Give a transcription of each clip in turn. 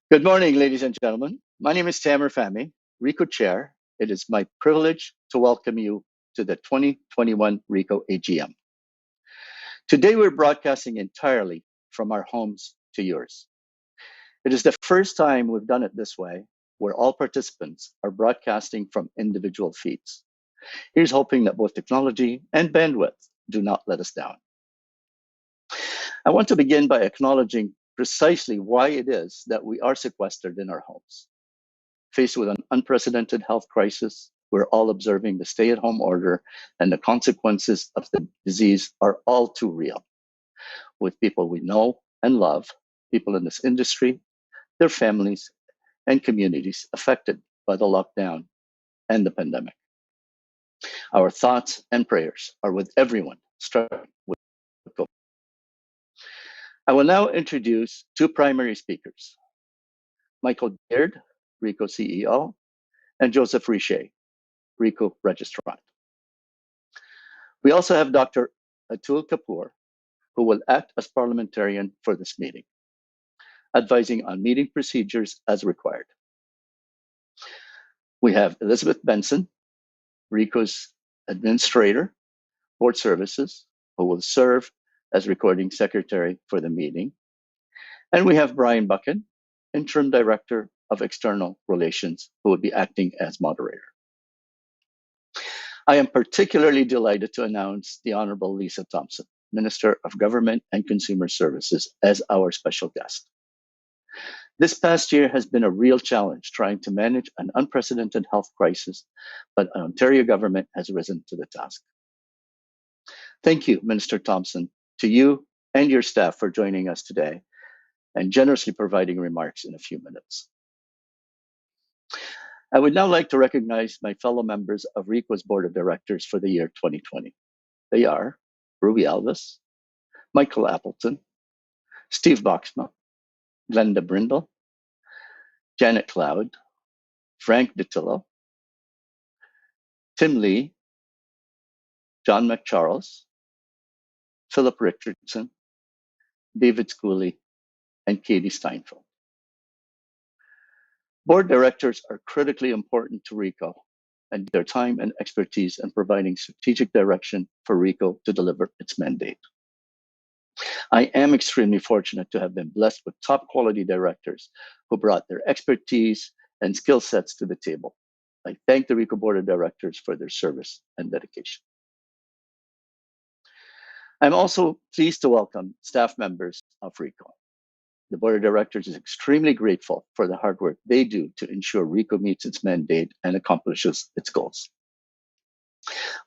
Good morning, ladies and gentlemen. My name is Tamer Fahmy, RICO Chair. It is my privilege to welcome you to the 2021 RICO AGM. Today, we're broadcasting entirely from our homes to yours. It is the first time we've done it this way, where all participants are broadcasting from individual feeds. Here's hoping that both technology and bandwidth do not let us down. I want to begin by acknowledging precisely why it is that we are sequestered in our homes. Faced with an unprecedented health crisis, we're all observing the stay-at-home order, and the consequences of the disease are all too real. With people we know and love, people in this industry, their families, and communities affected by the lockdown and the pandemic. Our thoughts and prayers are with everyone struggling with COVID. I will now introduce two primary speakers, Michael Beard, RICO CEO, and Joseph Richer, RICO Registrant. We also have Dr. Atul Kapoor, who will act as parliamentarian for this meeting, advising on meeting procedures as required. We have Elizabeth Benson, RICO's administrator, board services, who will serve as recording secretary for the meeting. And we have Brian Buchan, interim director of external relations, who will be acting as moderator. I am particularly delighted to announce the Honorable Lisa Thompson, Minister of Government and Consumer Services, as our special guest. This past year has been a real challenge trying to manage an unprecedented health crisis, but the Ontario government has risen to the task. Thank you, Minister Thompson, to you and your staff for joining us today and generously providing remarks in a few minutes. I would now like to recognize my fellow members of RICO's Board of Directors for the year 2020. They are Ruby Alvis, Michael Appleton, Steve Boxma, Glenda Brindle, Janet Cloud, Frank Detillo, Tim Lee, John McCharles, Philip Richardson, David Schooley, and Katie Steinfeld. Board directors are critically important to RICO and their time and expertise in providing strategic direction for RICO to deliver its mandate. I am extremely fortunate to have been blessed with top quality directors who brought their expertise and skill sets to the table. I thank the RICO Board of Directors for their service and dedication. I'm also pleased to welcome staff members of RICO. The Board of Directors is extremely grateful for the hard work they do to ensure RICO meets its mandate and accomplishes its goals.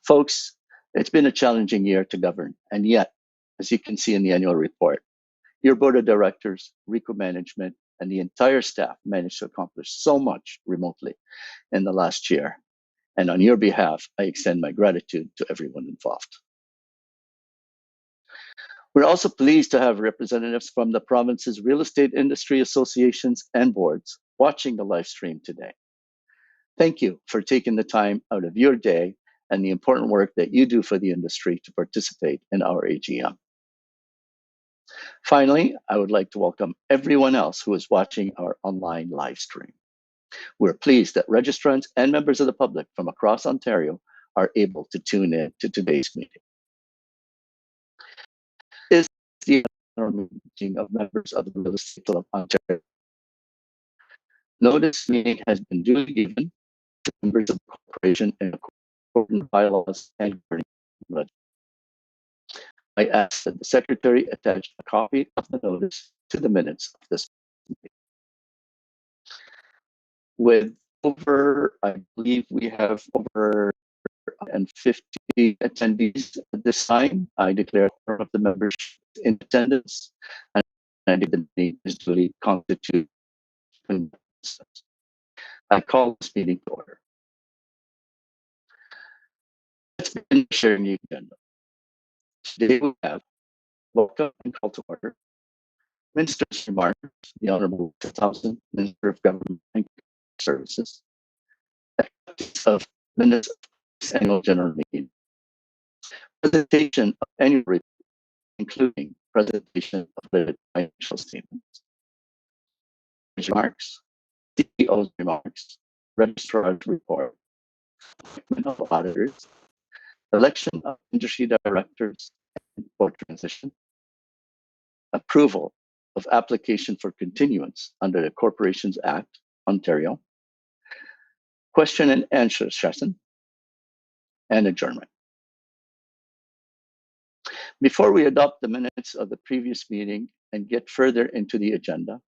Folks, it's been a challenging year to govern, and yet, as you can see in the annual report, your Board of Directors, RICO management, and the entire staff managed to accomplish so much remotely in the last year. And on your behalf, I extend my gratitude to everyone involved. We're also pleased to have representatives from the province's real estate industry associations and boards watching the live stream today. Thank you for taking the time out of your day and the important work that you do for the industry to participate in our AGM. Finally, I would like to welcome everyone else who is watching our online live stream. We're pleased that registrants and members of the public from across Ontario are able to tune in to today's meeting. This is the annual meeting of members of the Real Estate Club of Ontario. Notice meeting has been duly given to members of the corporation in accordance with bylaws and governing. I ask that the secretary attach a copy of the notice to the minutes of this meeting. With over, I believe we have over 50 attendees at this time, I declare of the members in attendance, and I declare the meeting is duly constituted. I call this meeting to order. Let's begin sharing the agenda. Today we have welcome and call to order. Minister's remarks, the Honorable Thompson, Minister of Government and Services. Of minutes of annual general meeting. Presentation of annual report, including presentation of the financial statements. remarks, CEO's remarks, registrar's report, appointment of auditors, election of industry directors and board transition, approval of application for continuance under the Corporations Act, Ontario, question and answer session, and adjournment. Before we adopt the minutes of the previous meeting and get further into the agenda,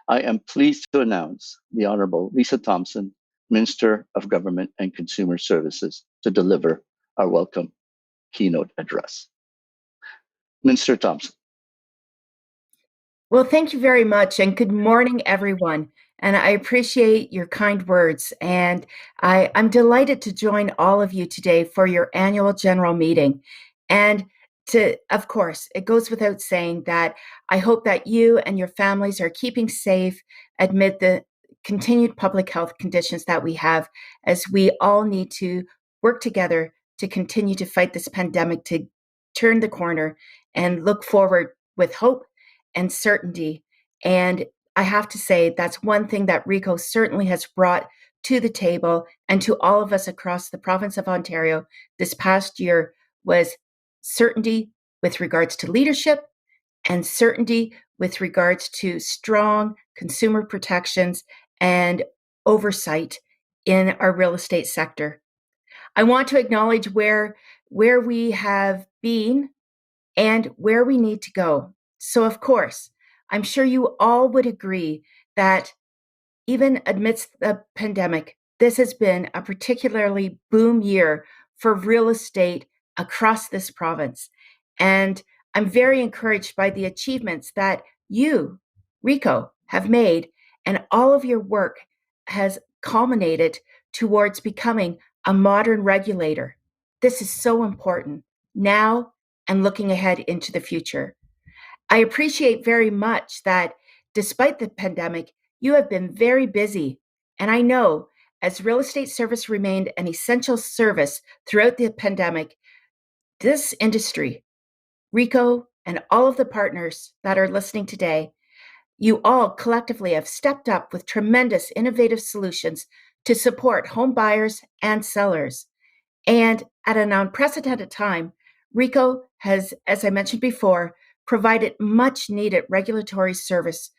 I am pleased to announce the Honorable Lisa Thompson, Minister of Government and Consumer Services, to deliver our welcome keynote address. Minister Thompson. Well, thank you very much, and good morning, everyone. And I appreciate your kind words. And I'm delighted to join all of you today for your annual general meeting. And of course, it goes without saying that I hope that you and your families are keeping safe amid the continued public health conditions that we have, as we all need to work together to continue to fight this pandemic, to turn the corner and look forward with hope and certainty. And I have to say, that's one thing that RICO certainly has brought to the table and to all of us across the province of Ontario this past year was certainty with regards to leadership and certainty with regards to strong consumer protections and oversight in our real estate sector. I want to acknowledge where we have been and where we need to go. So, of course, I'm sure you all would agree that even amidst the pandemic, this has been a particularly boom year for real estate across this province. And I'm very encouraged by the achievements that you, RICO, have made, and all of your work has culminated towards becoming a modern regulator. This is so important now and looking ahead into the future. I appreciate very much that despite the pandemic, you have been very busy. And I know as real estate service remained an essential service throughout the pandemic, this industry, RICO, and all of the partners that are listening today, you all collectively have stepped up with tremendous innovative solutions to support home buyers and sellers. And at an unprecedented time, RICO has, as I mentioned before, provided much needed regulatory service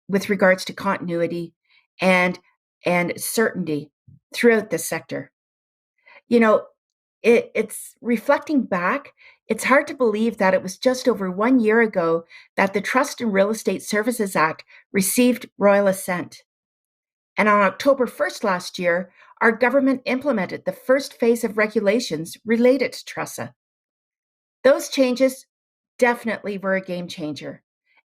with regards to continuity and certainty throughout the sector. You know, it's reflecting back, it's hard to believe that it was just over 1 year ago that the Trust and Real Estate Services Act received royal assent. And on October 1st last year, our government implemented the first phase of regulations related to TRESA. Those changes definitely were a game changer.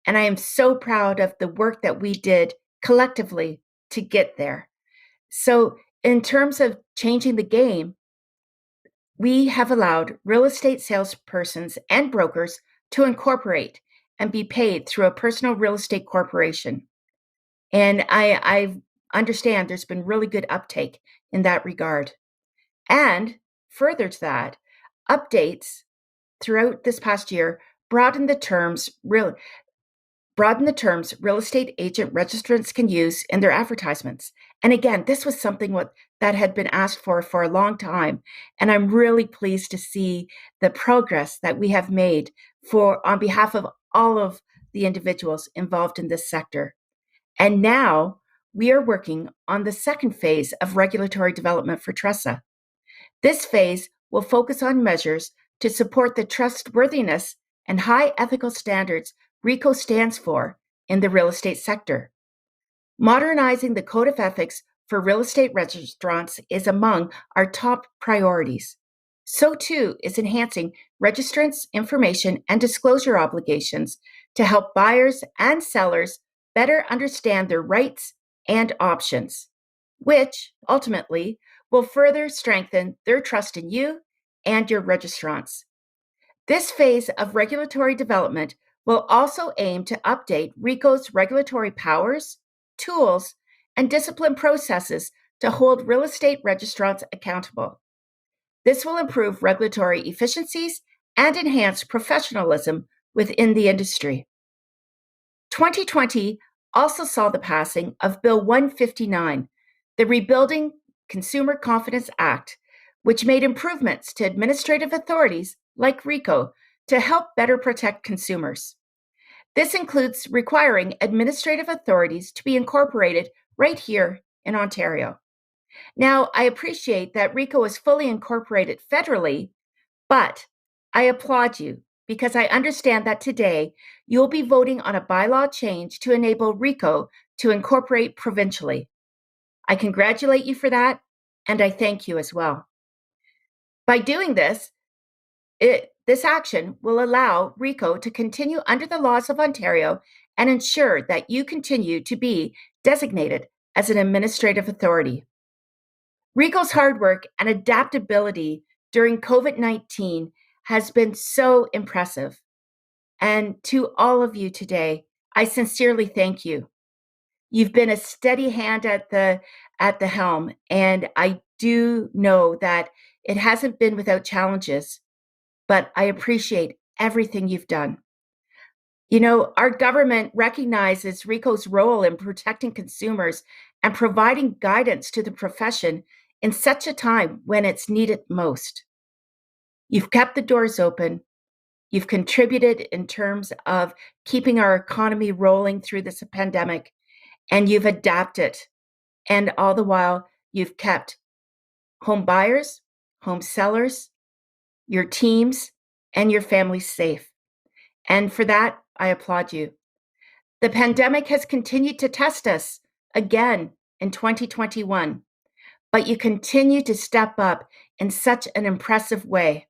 And I am so proud of the work that we did collectively to get there. So, in terms of changing the game, we have allowed real estate salespersons and brokers to incorporate and be paid through a personal real estate corporation. And I understand there's been really good uptake in that regard. And further to that, updates throughout this past year broaden the terms real estate agent registrants can use in their advertisements. And again, this was something that had been asked for a long time. And I'm really pleased to see the progress that we have made on behalf of all of the individuals involved in this sector. And now we are working on the second phase of regulatory development for TRESA. This phase will focus on measures to support the trustworthiness and high ethical standards RICO stands for in the real estate sector. Modernizing the Code of Ethics for real estate registrants is among our top priorities. So too is enhancing registrants' information and disclosure obligations to help buyers and sellers better understand their rights and options, which ultimately will further strengthen their trust in you and your registrants. This phase of regulatory development will also aim to update RICO's regulatory powers, tools, and discipline processes to hold real estate registrants accountable. This will improve regulatory efficiencies and enhance professionalism within the industry. 2020 also saw the passing of Bill 159, the Rebuilding Consumer Confidence Act, which made improvements to administrative authorities like RICO to help better protect consumers. This includes requiring administrative authorities to be incorporated right here in Ontario. Now, I appreciate that RICO is fully incorporated federally, but I applaud you because I understand that today you'll be voting on a bylaw change to enable RICO to incorporate provincially. I congratulate you for that, and I thank you as well. By doing this, this action will allow RICO to continue under the laws of Ontario and ensure that you continue to be designated as an administrative authority. RICO's hard work and adaptability during COVID-19 has been so impressive. And to all of you today, I sincerely thank you. You've been a steady hand at the helm, and I do know that it hasn't been without challenges, but I appreciate everything you've done. You know, our government recognizes RICO's role in protecting consumers and providing guidance to the profession in such a time when it's needed most. You've kept the doors open. You've contributed in terms of keeping our economy rolling through this pandemic, and you've adapted. And all the while, you've kept home buyers, home sellers, your teams, and your families safe. And for that, I applaud you. The pandemic has continued to test us again in 2021, but you continue to step up in such an impressive way.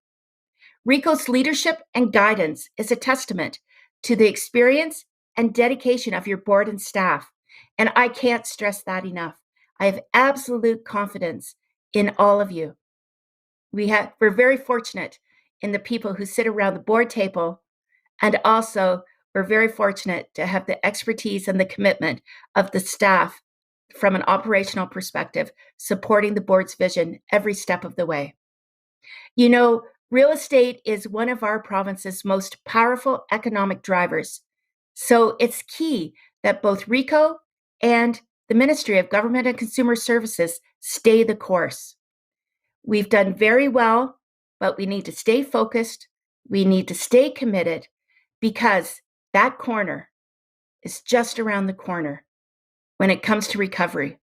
RICO's leadership and guidance is a testament to the experience and dedication of your board and staff, and I can't stress that enough. I have absolute confidence in all of you. We're very fortunate in the people who sit around the board table, and also we're very fortunate to have the expertise and the commitment of the staff from an operational perspective, supporting the board's vision every step of the way. You know, real estate is one of our province's most powerful economic drivers. So it's key that both RICO and the Ministry of Government and Consumer Services stay the course. We've done very well, but we need to stay focused. We need to stay committed because that corner is just around the corner when it comes to recovery.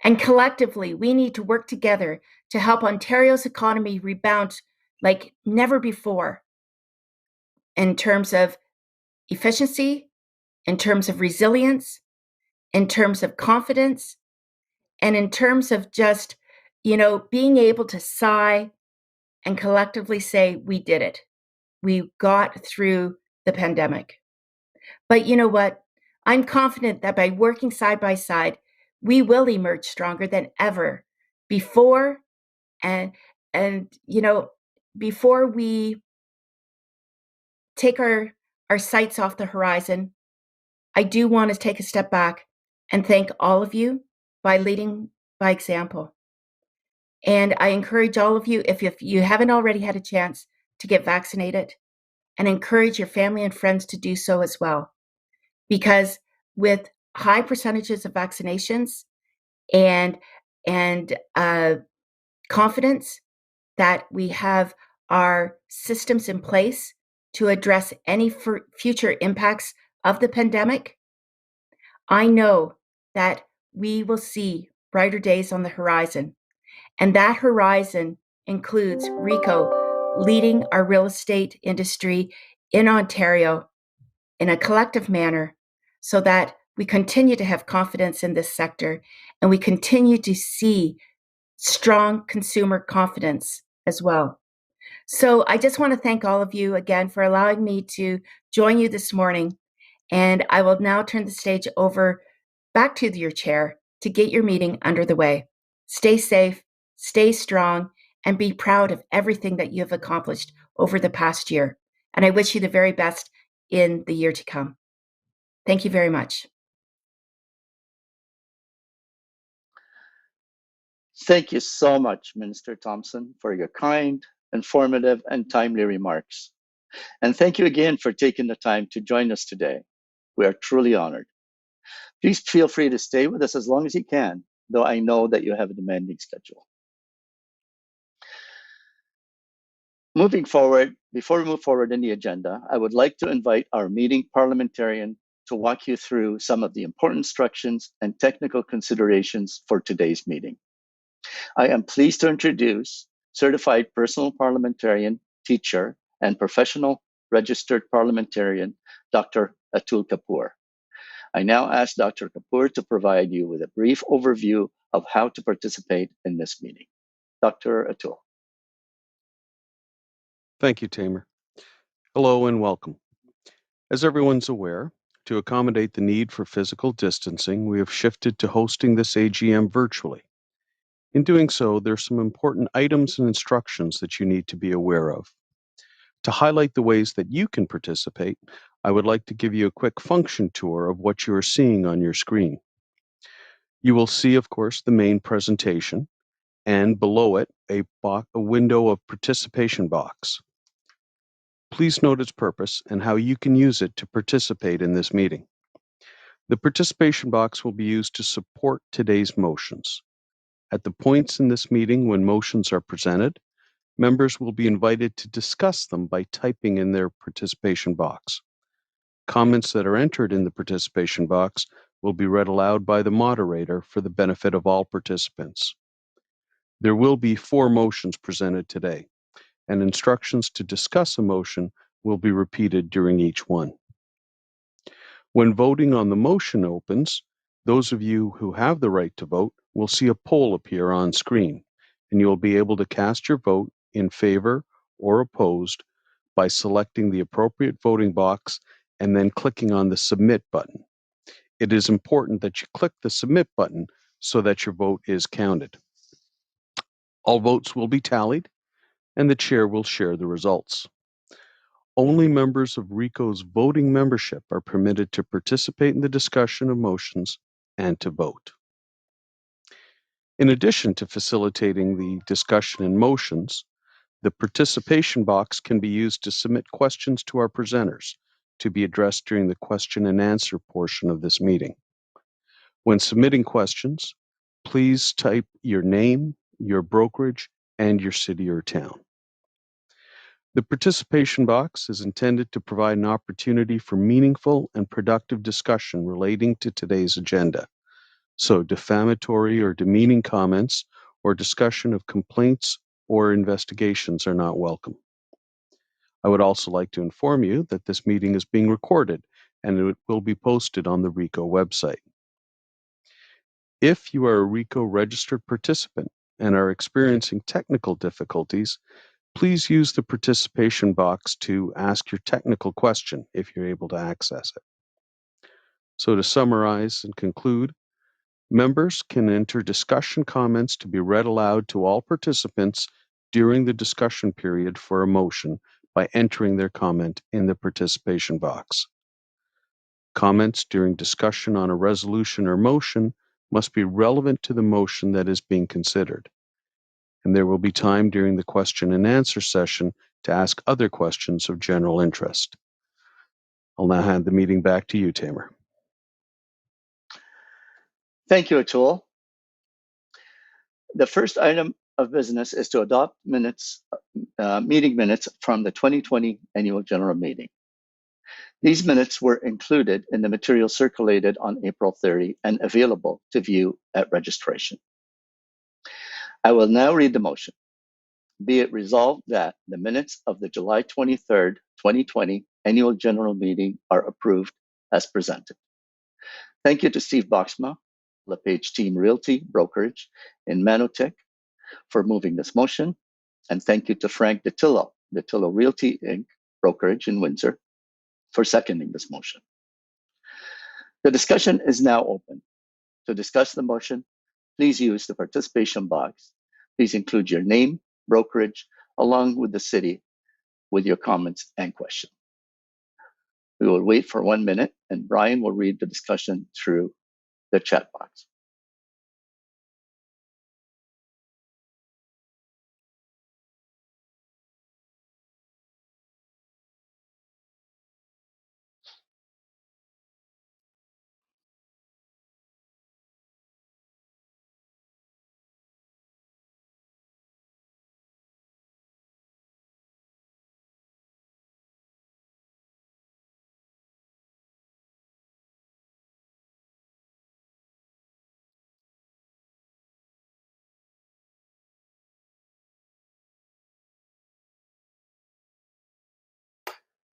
And collectively, we need to work together to help Ontario's economy rebound like never before in terms of efficiency, in terms of resilience, in terms of confidence, and in terms of just, you know, being able to sigh and collectively say, we did it. We got through the pandemic. But you know what? I'm confident that by working side by side, we will emerge stronger than ever before and you know, before we take our sights off the horizon, I do want to take a step back and thank all of you by leading by example. And I encourage all of you, if you haven't already had a chance to get vaccinated, and encourage your family and friends to do so as well. Because with high percentages of vaccinations and confidence that we have our systems in place to address any future impacts of the pandemic, I know that we will see brighter days on the horizon. And that horizon includes RICO leading our real estate industry in Ontario in a collective manner so that we continue to have confidence in this sector and we continue to see strong consumer confidence as well. So I just want to thank all of you again for allowing me to join you this morning. And I will now turn the stage over back to your chair to get your meeting under the way. Stay safe, stay strong, and be proud of everything that you have accomplished over the past year. And I wish you the very best in the year to come. Thank you very much. Thank you so much, Minister Thompson, for your kind, informative, and timely remarks. And thank you again for taking the time to join us today. We are truly honored. Please feel free to stay with us as long as you can, though I know that you have a demanding schedule. Moving forward, before we move forward in the agenda, I would like to invite our meeting parliamentarian to walk you through some of the important instructions and technical considerations for today's meeting. I am pleased to introduce certified personal parliamentarian, teacher, and professional registered parliamentarian, Dr. Atul Kapoor. I now ask Dr. Kapoor to provide you with a brief overview of how to participate in this meeting. Dr. Atul. Thank you, Tamer. Hello and welcome. As everyone's aware, to accommodate the need for physical distancing, we have shifted to hosting this AGM virtually. In doing so, there are some important items and instructions that you need to be aware of. To highlight the ways that you can participate, I would like to give you a quick function tour of what you are seeing on your screen. You will see, of course, the main presentation, and below it, a window of participation box. Please note its purpose and how you can use it to participate in this meeting. The participation box will be used to support today's motions. At the points in this meeting when motions are presented, members will be invited to discuss them by typing in their participation box. Comments that are entered in the participation box will be read aloud by the moderator for the benefit of all participants. There will be 4 motions presented today, and instructions to discuss a motion will be repeated during each one. When voting on the motion opens, those of you who have the right to vote will see a poll appear on screen, and you will be able to cast your vote in favor or opposed by selecting the appropriate voting box and then clicking on the Submit button. It is important that you click the Submit button so that your vote is counted. All votes will be tallied, and the chair will share the results. Only members of RICO's voting membership are permitted to participate in the discussion of motions and to vote. In addition to facilitating the discussion and motions, the participation box can be used to submit questions to our presenters to be addressed during the question and answer portion of this meeting. When submitting questions, please type your name, your brokerage, and your city or town. The participation box is intended to provide an opportunity for meaningful and productive discussion relating to today's agenda. So defamatory or demeaning comments or discussion of complaints or investigations are not welcome. I would also like to inform you that this meeting is being recorded and it will be posted on the RICO website. If you are a RICO registered participant and are experiencing technical difficulties, please use the participation box to ask your technical question if you're able to access it. So to summarize and conclude, members can enter discussion comments to be read aloud to all participants during the discussion period for a motion by entering their comment in the participation box. Comments during discussion on a resolution or motion must be relevant to the motion that is being considered. And there will be time during the question and answer session to ask other questions of general interest. I'll now hand the meeting back to you, Tamer. Thank you, Atul. The first item of business is to adopt meeting minutes from the 2020 annual general meeting. These minutes were included in the material circulated on April 30 and available to view at registration. I will now read the motion. Be it resolved that the minutes of the July 23rd, 2020 annual general meeting are approved as presented. Thank you to Steve Boxma, LePage Team Realty Brokerage in Manotick for moving this motion. And thank you to Frank DeTillo, DeTillo Realty Inc. Brokerage in Windsor for seconding this motion. The discussion is now open. To discuss the motion, please use the participation box. Please include your name, brokerage, along with the city with your comments and question. We will wait for 1 minute and Brian will read the discussion through the chat box.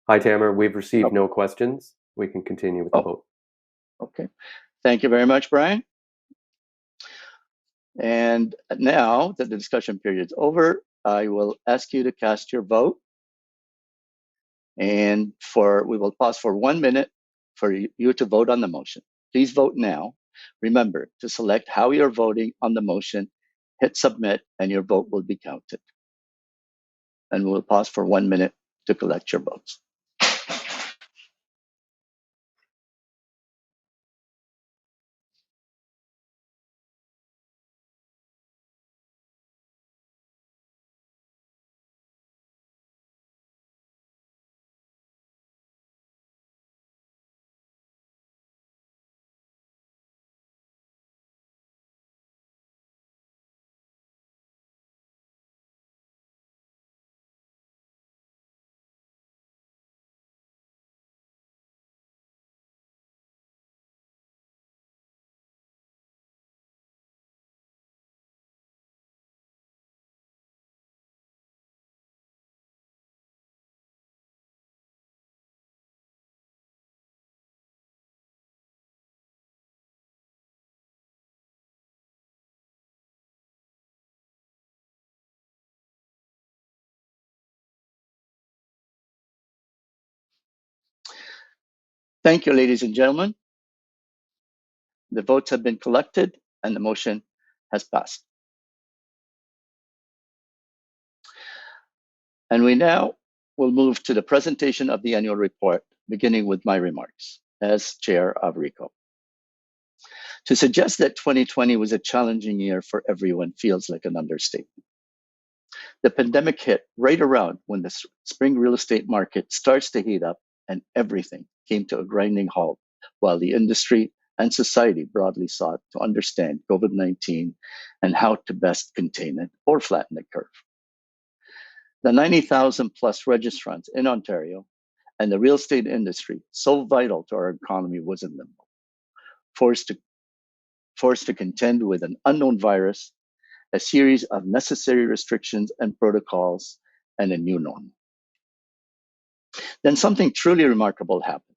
Hi, Tamer. We've received Oh. no questions. We can continue with the vote. Okay. Thank you very much, Brian. And now that the discussion period is over, I will ask you to cast your vote. And we will pause for 1 minute for you to vote on the motion. Please vote now. Remember to select how you're voting on the motion, hit submit, and your vote will be counted. And we'll pause for 1 minute to collect your votes. Thank you, ladies and gentlemen. The votes have been collected and the motion has passed. And we now will move to the presentation of the annual report, beginning with my remarks as chair of RICO. To suggest that 2020 was a challenging year for everyone feels like an understatement. The pandemic hit right around when the spring real estate market starts to heat up and everything came to a grinding halt while the industry and society broadly sought to understand COVID-19 and how to best contain it or flatten the curve. The 90,000 plus registrants in Ontario and the real estate industry, so vital to our economy, was in limbo, forced to contend with an unknown virus, a series of necessary restrictions and protocols, and a new norm. Then something truly remarkable happened: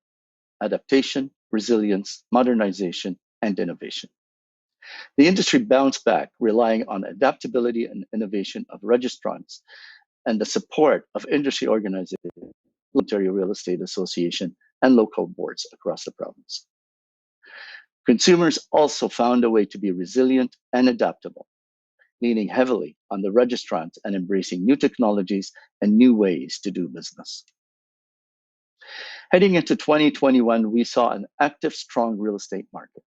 adaptation, resilience, modernization, and innovation. The industry bounced back, relying on adaptability and innovation of registrants and the support of industry organizations, Ontario Real Estate Association, and local boards across the province. Consumers also found a way to be resilient and adaptable, leaning heavily on the registrants and embracing new technologies and new ways to do business. Heading into 2021, we saw an active, strong real estate market.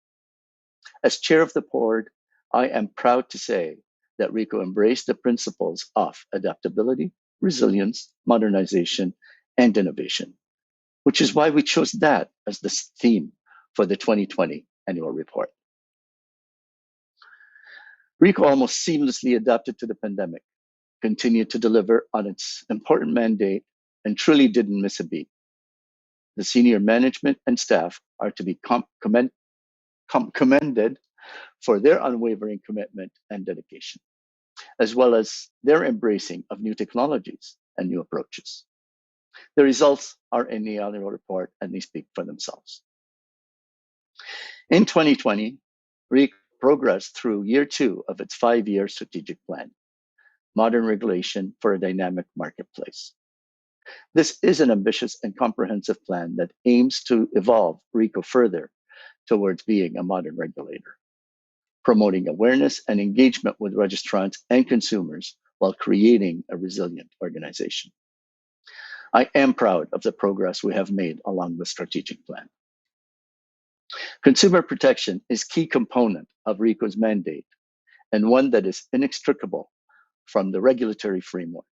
As chair of the board, I am proud to say that RICO embraced the principles of adaptability, resilience, modernization, and innovation, which is why we chose that as the theme for the 2020 annual report. RICO almost seamlessly adapted to the pandemic, continued to deliver on its important mandate, and truly didn't miss a beat. The senior management and staff are to be commended for their unwavering commitment and dedication, as well as their embracing of new technologies and new approaches. The results are in the annual report and they speak for themselves. In 2020, RICO progressed through year 2 of its 5-year strategic plan, Modern Regulation for a Dynamic Marketplace. This is an ambitious and comprehensive plan that aims to evolve RICO further towards being a modern regulator, promoting awareness and engagement with registrants and consumers while creating a resilient organization. I am proud of the progress we have made along the strategic plan. Consumer protection is a key component of RICO's mandate and one that is inextricable from the regulatory framework,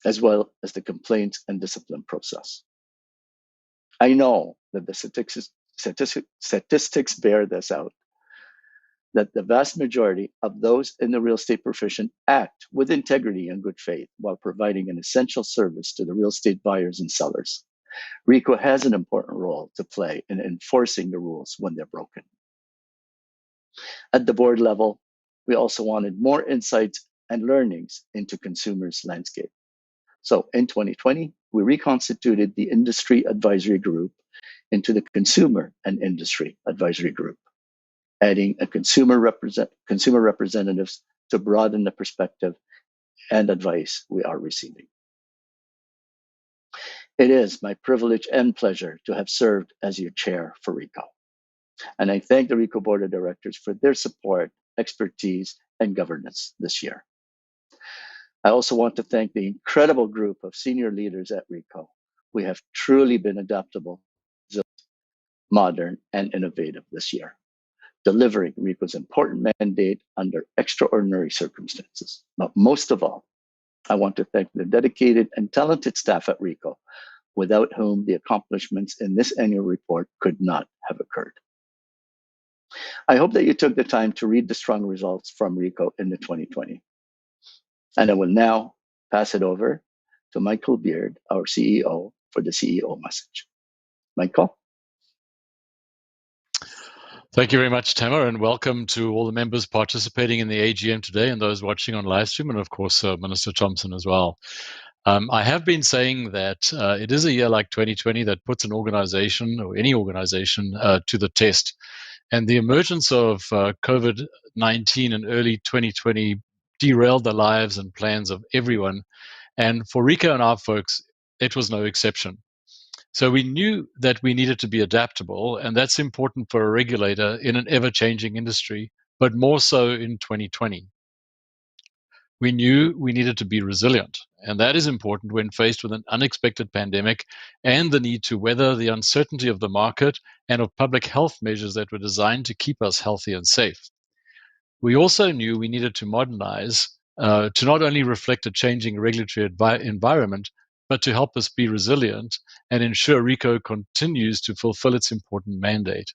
as well as the complaints and discipline process. I know that the statistics bear this out, that the vast majority of those in the real estate profession act with integrity and good faith while providing an essential service to the real estate buyers and sellers. RICO has an important role to play in enforcing the rules when they're broken. At the board level, we also wanted more insights and learnings into consumers' landscape. So in 2020, we reconstituted the Industry Advisory Group into the Consumer and Industry Advisory Group, adding a consumer representatives to broaden the perspective and advice we are receiving. It is my privilege and pleasure to have served as your chair for RICO. And I thank the RICO Board of Directors for their support, expertise, and governance this year. I also want to thank the incredible group of senior leaders at RICO. We have truly been adaptable, modern, and innovative this year, delivering RICO's important mandate under extraordinary circumstances. But most of all, I want to thank the dedicated and talented staff at RICO, without whom the accomplishments in this annual report could not have occurred. I hope that you took the time to read the strong results from RICO in the 2020. And I will now pass it over to Michael Beard, our CEO, for the CEO message. Michael? Thank you very much, Tamer, and welcome to all the members participating in the AGM today and those watching on live stream, and of course, Minister Thompson as well. I have been saying that it is a year like 2020 that puts an organization or any organization to the test. And the emergence of COVID-19 in early 2020 derailed the lives and plans of everyone. And for RICO and our folks, it was no exception. So we knew that we needed to be adaptable, and that's important for a regulator in an ever-changing industry, but more so in 2020. We knew we needed to be resilient, and that is important when faced with an unexpected pandemic and the need to weather the uncertainty of the market and of public health measures that were designed to keep us healthy and safe. We also knew we needed to modernize to not only reflect a changing regulatory environment, but to help us be resilient and ensure RICO continues to fulfill its important mandate.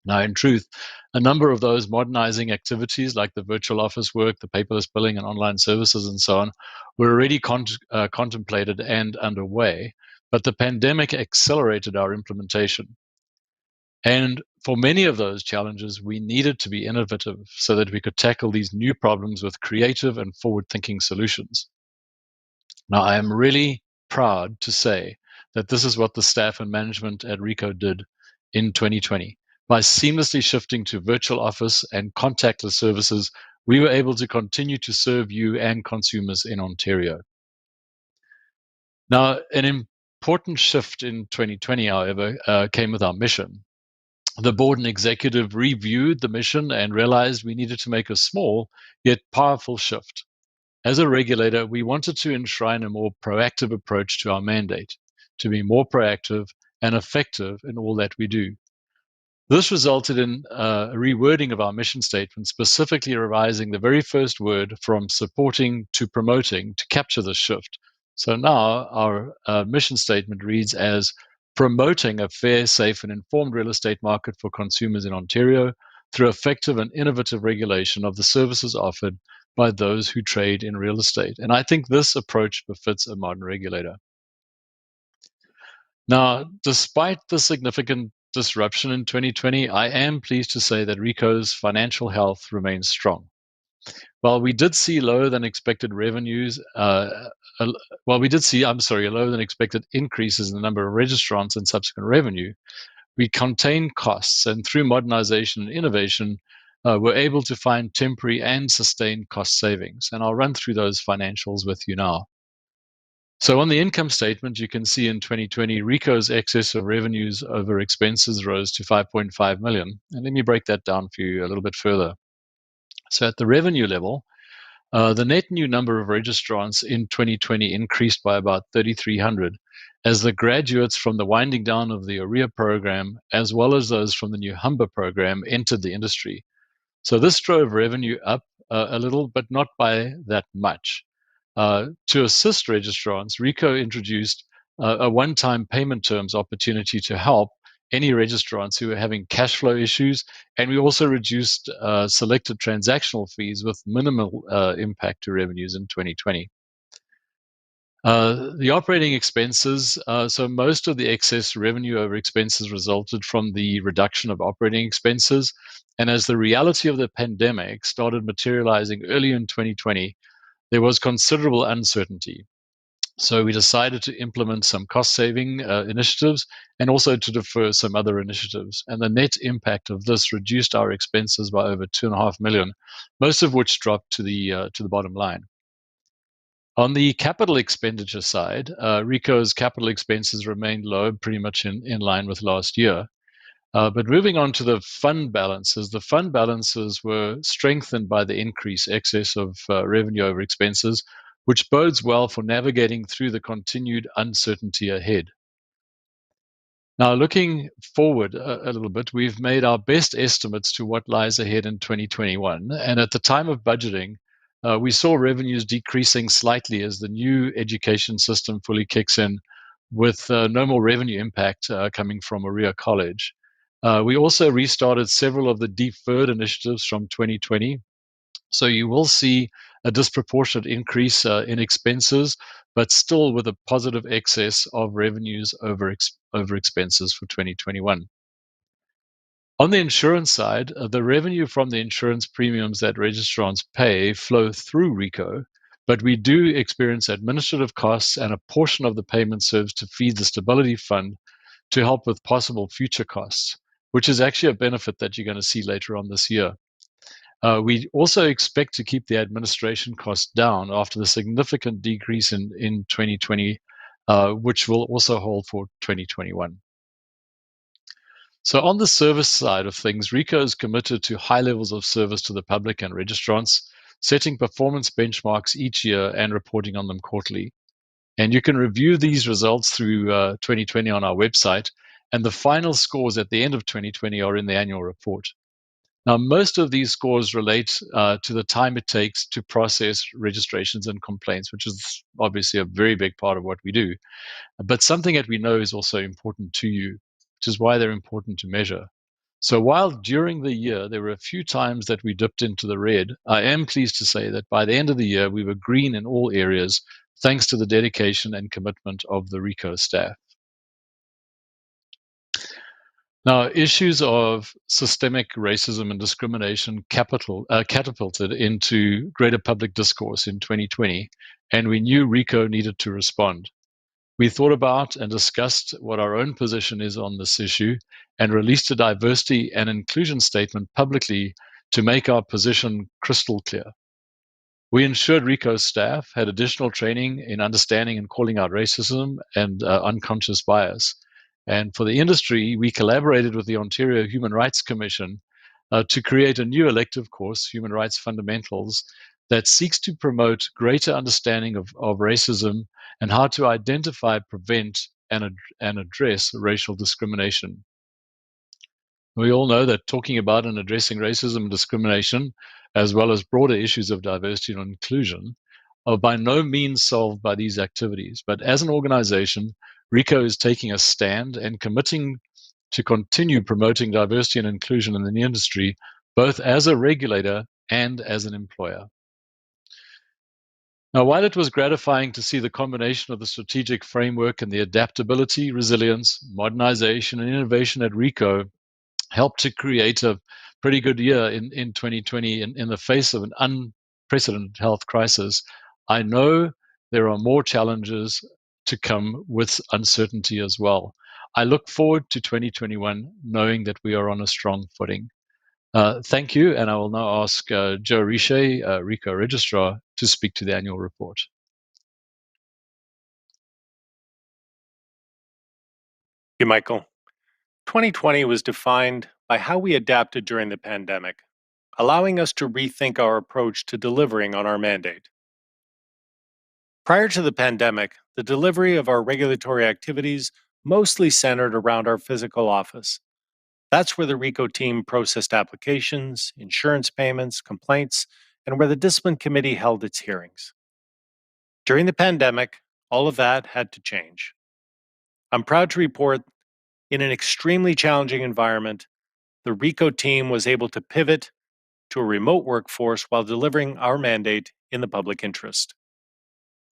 Now, in truth, a number of those modernizing activities like the virtual office work, the paperless billing and online services and so on were already contemplated and underway, but the pandemic accelerated our implementation. And for many of those challenges, we needed to be innovative so that we could tackle these new problems with creative and forward-thinking solutions. Now, I am really proud to say that this is what the staff and management at RICO did in 2020. By seamlessly shifting to virtual office and contactless services, we were able to continue to serve you and consumers in Ontario. Now, an important shift in 2020, however, came with our mission. The board and executive reviewed the mission and realized we needed to make a small yet powerful shift. As a regulator, we wanted to enshrine a more proactive approach to our mandate, to be more proactive and effective in all that we do. This resulted in a rewording of our mission statement, specifically revising the very first word from supporting to promoting to capture this shift. So now our mission statement reads as promoting a fair, safe, and informed real estate market for consumers in Ontario through effective and innovative regulation of the services offered by those who trade in real estate. And I think this approach befits a modern regulator. Now, despite the significant disruption in 2020, I am pleased to say that RICO's financial health remains strong. While we did see lower than expected revenues, lower than expected increases in the number of registrants and subsequent revenue, we contained costs, and through modernization and innovation, were able to find temporary and sustained cost savings. And I'll run through those financials with you now. So on the income statement, you can see in 2020, RICO's excess of revenues over expenses rose to 5.5 million. And let me break that down for you a little bit further. So at the revenue level, the net new number of registrants in 2020 increased by about 3,300 as the graduates from the winding down of the OREA program, as well as those from the new Humber program, entered the industry. So this drove revenue up a little, but not by that much. To assist registrants, RICO introduced a one-time payment terms opportunity to help any registrants who were having cash flow issues, and we also reduced selected transactional fees with minimal impact to revenues in 2020. The operating expenses, so most of the excess revenue over expenses resulted from the reduction of operating expenses, and as the reality of the pandemic started materializing early in 2020, there was considerable uncertainty. So we decided to implement some cost-saving initiatives and also to defer some other initiatives. And the net impact of this reduced our expenses by over 2.5 million, most of which dropped to the bottom line. On the capital expenditure side, Ricoh's capital expenses remained low, pretty much in line with last year. But moving on to the fund balances were strengthened by the increased excess of revenue over expenses, which bodes well for navigating through the continued uncertainty ahead. Now, looking forward a little bit, we've made our best estimates to what lies ahead in 2021. And at the time of budgeting, we saw revenues decreasing slightly as the new education system fully kicks in, with no more revenue impact coming from Oria College. We also restarted several of the deferred initiatives from 2020. So you will see a disproportionate increase in expenses, but still with a positive excess of revenues over expenses for 2021. On the insurance side, the revenue from the insurance premiums that registrants pay flow through Ricoh, but we do experience administrative costs, and a portion of the payment serves to feed the stability fund to help with possible future costs, which is actually a benefit that you're going to see later on this year. We also expect to keep the administration costs down after the significant decrease in 2020, which will also hold for 2021. So on the service side of things, Ricoh is committed to high levels of service to the public and registrants, setting performance benchmarks each year and reporting on them quarterly. And you can review these results through 2020 on our website, and the final scores at the end of 2020 are in the annual report. Now, most of these scores relate to the time it takes to process registrations and complaints, which is obviously a very big part of what we do. But something that we know is also important to you, which is why they're important to measure. So while during the year there were a few times that we dipped into the red, I am pleased to say that by the end of the year we were green in all areas, thanks to the dedication and commitment of the Ricoh staff. Now, issues of systemic racism and discrimination catapulted into greater public discourse in 2020, and we knew Ricoh needed to respond. We thought about and discussed what our own position is on this issue and released a diversity and inclusion statement publicly to make our position crystal clear. We ensured Ricoh's staff had additional training in understanding and calling out racism and unconscious bias. And for the industry, we collaborated with the Ontario Human Rights Commission to create a new elective course, Human Rights Fundamentals, that seeks to promote greater understanding of racism and how to identify, prevent, and address racial discrimination. We all know that talking about and addressing racism and discrimination, as well as broader issues of diversity and inclusion, are by no means solved by these activities. But as an organization, Ricoh is taking a stand and committing to continue promoting diversity and inclusion in the industry, both as a regulator and as an employer. Now, while it was gratifying to see the combination of the strategic framework and the adaptability, resilience, modernization, and innovation at Ricoh helped to create a pretty good year in 2020 in the face of an unprecedented health crisis, I know there are more challenges to come with uncertainty as well. I look forward to 2021 knowing that we are on a strong footing. Thank you, and I will now ask Joe Richer, Ricoh Registrar, to speak to the annual report. Thank you, Michael. 2020 was defined by how we adapted during the pandemic, allowing us to rethink our approach to delivering on our mandate. Prior to the pandemic, the delivery of our regulatory activities mostly centered around our physical office. That's where the Ricoh team processed applications, insurance payments, complaints, and where the discipline committee held its hearings. During the pandemic, all of that had to change. I'm proud to report, in an extremely challenging environment, the Ricoh team was able to pivot to a remote workforce while delivering our mandate in the public interest.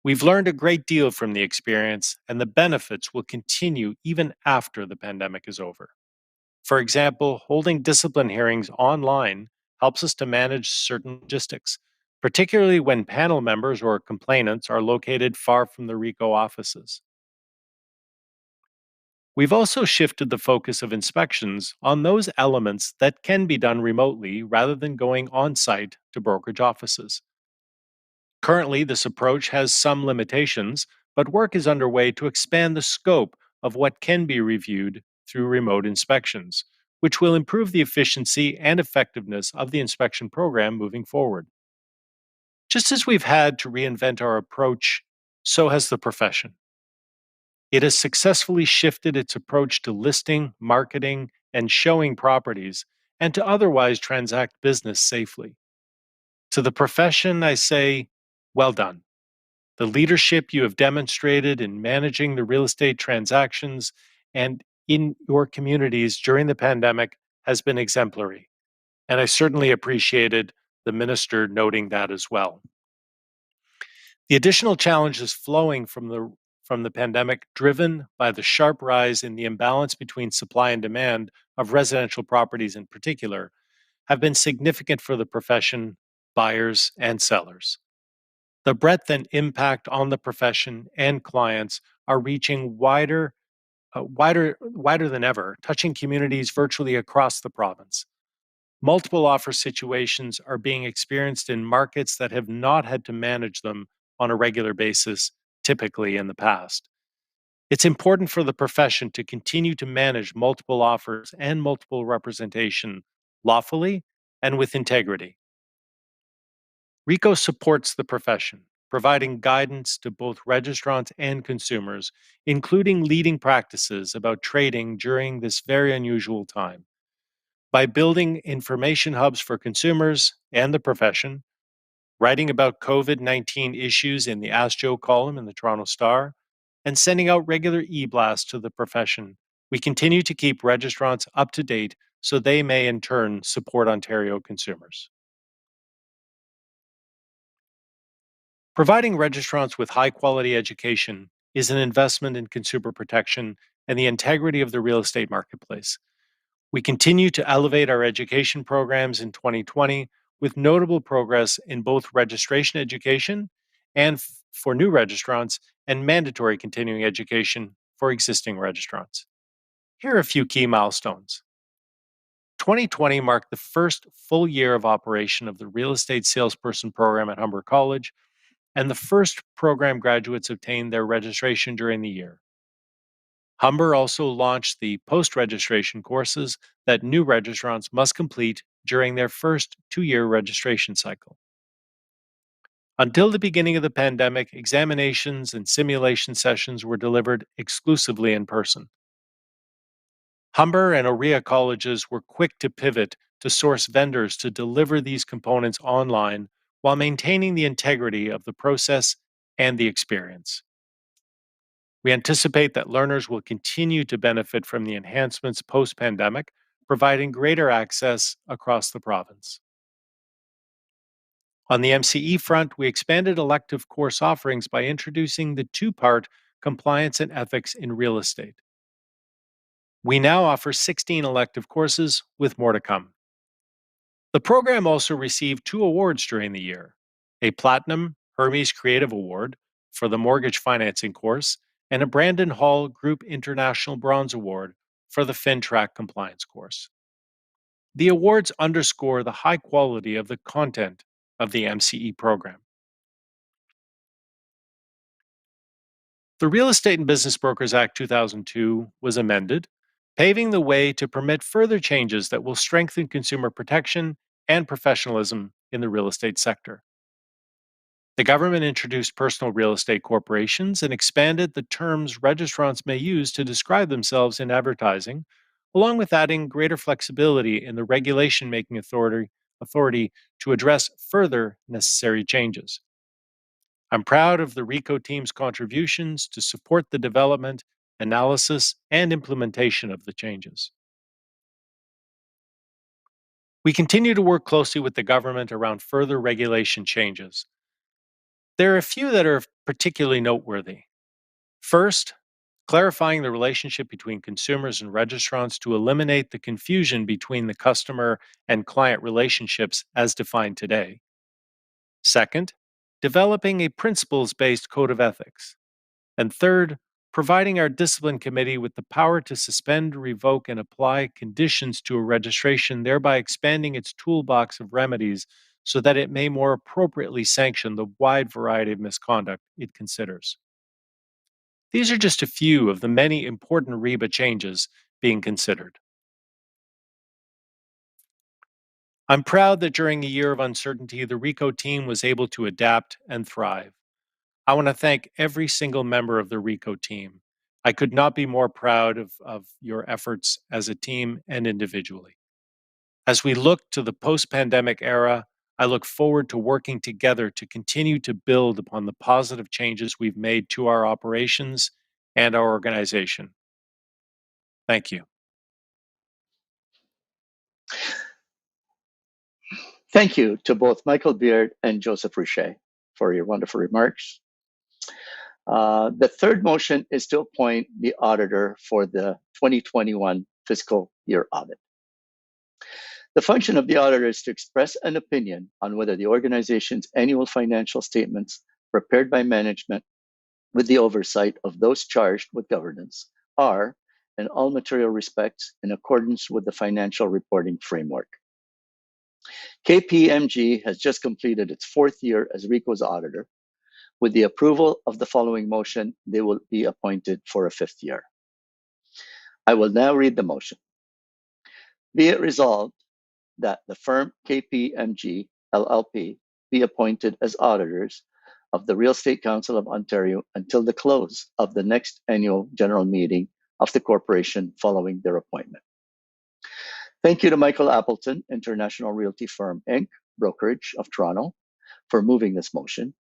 We've learned a great deal from the experience, and the benefits will continue even after the pandemic is over. For example, holding discipline hearings online helps us to manage certain logistics, particularly when panel members or complainants are located far from the RICO offices. We've also shifted the focus of inspections on those elements that can be done remotely rather than going on site to brokerage offices. Currently, this approach has some limitations, but work is underway to expand the scope of what can be reviewed through remote inspections, which will improve the efficiency and effectiveness of the inspection program moving forward. Just as we've had to reinvent our approach, so has the profession. It has successfully shifted its approach to listing, marketing, and showing properties, and to otherwise transact business safely. To the profession, I say, well done. The leadership you have demonstrated in managing the real estate transactions and in your communities during the pandemic has been exemplary. And I certainly appreciated the minister noting that as well. The additional challenges flowing from the pandemic, driven by the sharp rise in the imbalance between supply and demand of residential properties in particular, have been significant for the profession, buyers, and sellers. The breadth and impact on the profession and clients are reaching wider than ever, touching communities virtually across the province. Multiple offer situations are being experienced in markets that have not had to manage them on a regular basis, typically in the past. It's important for the profession to continue to manage multiple offers and multiple representation lawfully and with integrity. RICO supports the profession, providing guidance to both registrants and consumers, including leading practices about trading during this very unusual time. By building information hubs for consumers and the profession, writing about COVID-19 issues in the Ask Joe column in the Toronto Star, and sending out regular e-blasts to the profession, we continue to keep registrants up to date so they may in turn support Ontario consumers. Providing registrants with high quality education is an investment in consumer protection and the integrity of the real estate marketplace. We continue to elevate our education programs in 2020 with notable progress in both registration education and for new registrants and mandatory continuing education for existing registrants. Here are a few key milestones. 2020 marked the first full year of operation of the real estate salesperson program at Humber College, and the first program graduates obtained their registration during the year. Humber also launched the post-registration courses that new registrants must complete during their first 2-year registration cycle. Until the beginning of the pandemic, examinations and simulation sessions were delivered exclusively in person. Humber and Orea colleges were quick to pivot to source vendors to deliver these components online while maintaining the integrity of the process and the experience. We anticipate that learners will continue to benefit from the enhancements post-pandemic, providing greater access across the province. On the MCE front, we expanded elective course offerings by introducing the 2-part Compliance and Ethics in Real Estate. We now offer 16 elective courses, with more to come. The program also received 2 awards during the year: a Platinum Hermes Creative Award for the Mortgage Financing course and a Brandon Hall Group International Bronze Award for the FinTrack Compliance course. The awards underscore the high quality of the content of the MCE program. The Real Estate and Business Brokers Act 2002 was amended, paving the way to permit further changes that will strengthen consumer protection and professionalism in the real estate sector. The government introduced personal real estate corporations and expanded the terms registrants may use to describe themselves in advertising, along with adding greater flexibility in the regulation-making authority to address further necessary changes. I'm proud of the RICO team's contributions to support the development, analysis, and implementation of the changes. We continue to work closely with the government around further regulation changes. There are a few that are particularly noteworthy. First, clarifying the relationship between consumers and registrants to eliminate the confusion between the customer and client relationships as defined today. Second, developing a principles-based code of ethics. And third, providing our discipline committee with the power to suspend, revoke, and apply conditions to a registration, thereby expanding its toolbox of remedies so that it may more appropriately sanction the wide variety of misconduct it considers. These are just a few of the many important REBA changes being considered. I'm proud that during a year of uncertainty, the RICO team was able to adapt and thrive. I want to thank every single member of the RICO team. I could not be more proud of your efforts as a team and individually. As we look to the post-pandemic era, I look forward to working together to continue to build upon the positive changes we've made to our operations and our organization. Thank you. Thank you to both Michael Beard and Joseph Richey for your wonderful remarks. The third motion is to appoint the auditor for the 2021 fiscal year audit. The function of the auditor is to express an opinion on whether the organization's annual financial statements prepared by management with the oversight of those charged with governance are, in all material respects, in accordance with the financial reporting framework. KPMG has just completed its fourth year as RICO's auditor. With the approval of the following motion, they will be appointed for a fifth year. I will now read the motion. Be it resolved that the firm KPMG LLP be appointed as auditors of the Real Estate Council of Ontario until the close of the next annual general meeting of the corporation following their appointment. Thank you to Michael Appleton, International Realty Firm Inc., brokerage of Toronto, for moving this motion.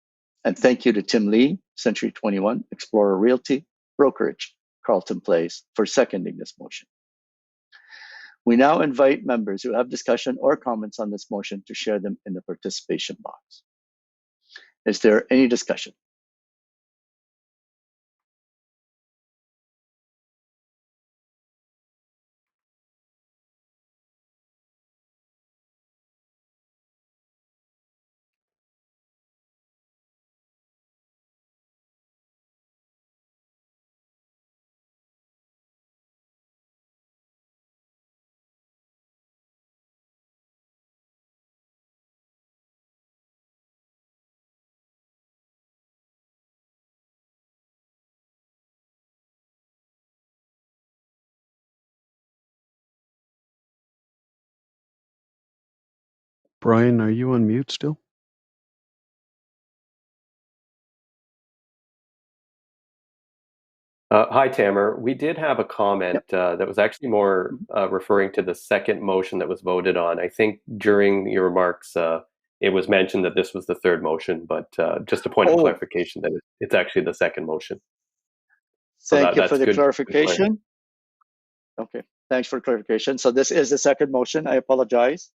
And thank you to Tim Lee, Century 21, Explorer Realty, brokerage, Carlton Place, for seconding this motion. We now invite members who have discussion or comments on this motion to share them in the participation box. Is there any discussion? Brian, are you on mute still? Hi, Tamer. We did have a comment that was actually more referring to the second motion that was voted on. I think during your remarks, it was mentioned that this was the third motion, but just a point of clarification that it's actually the second motion. So Thank you for that's the good. clarification. Okay, thanks for clarification. So this is the second motion. I apologize.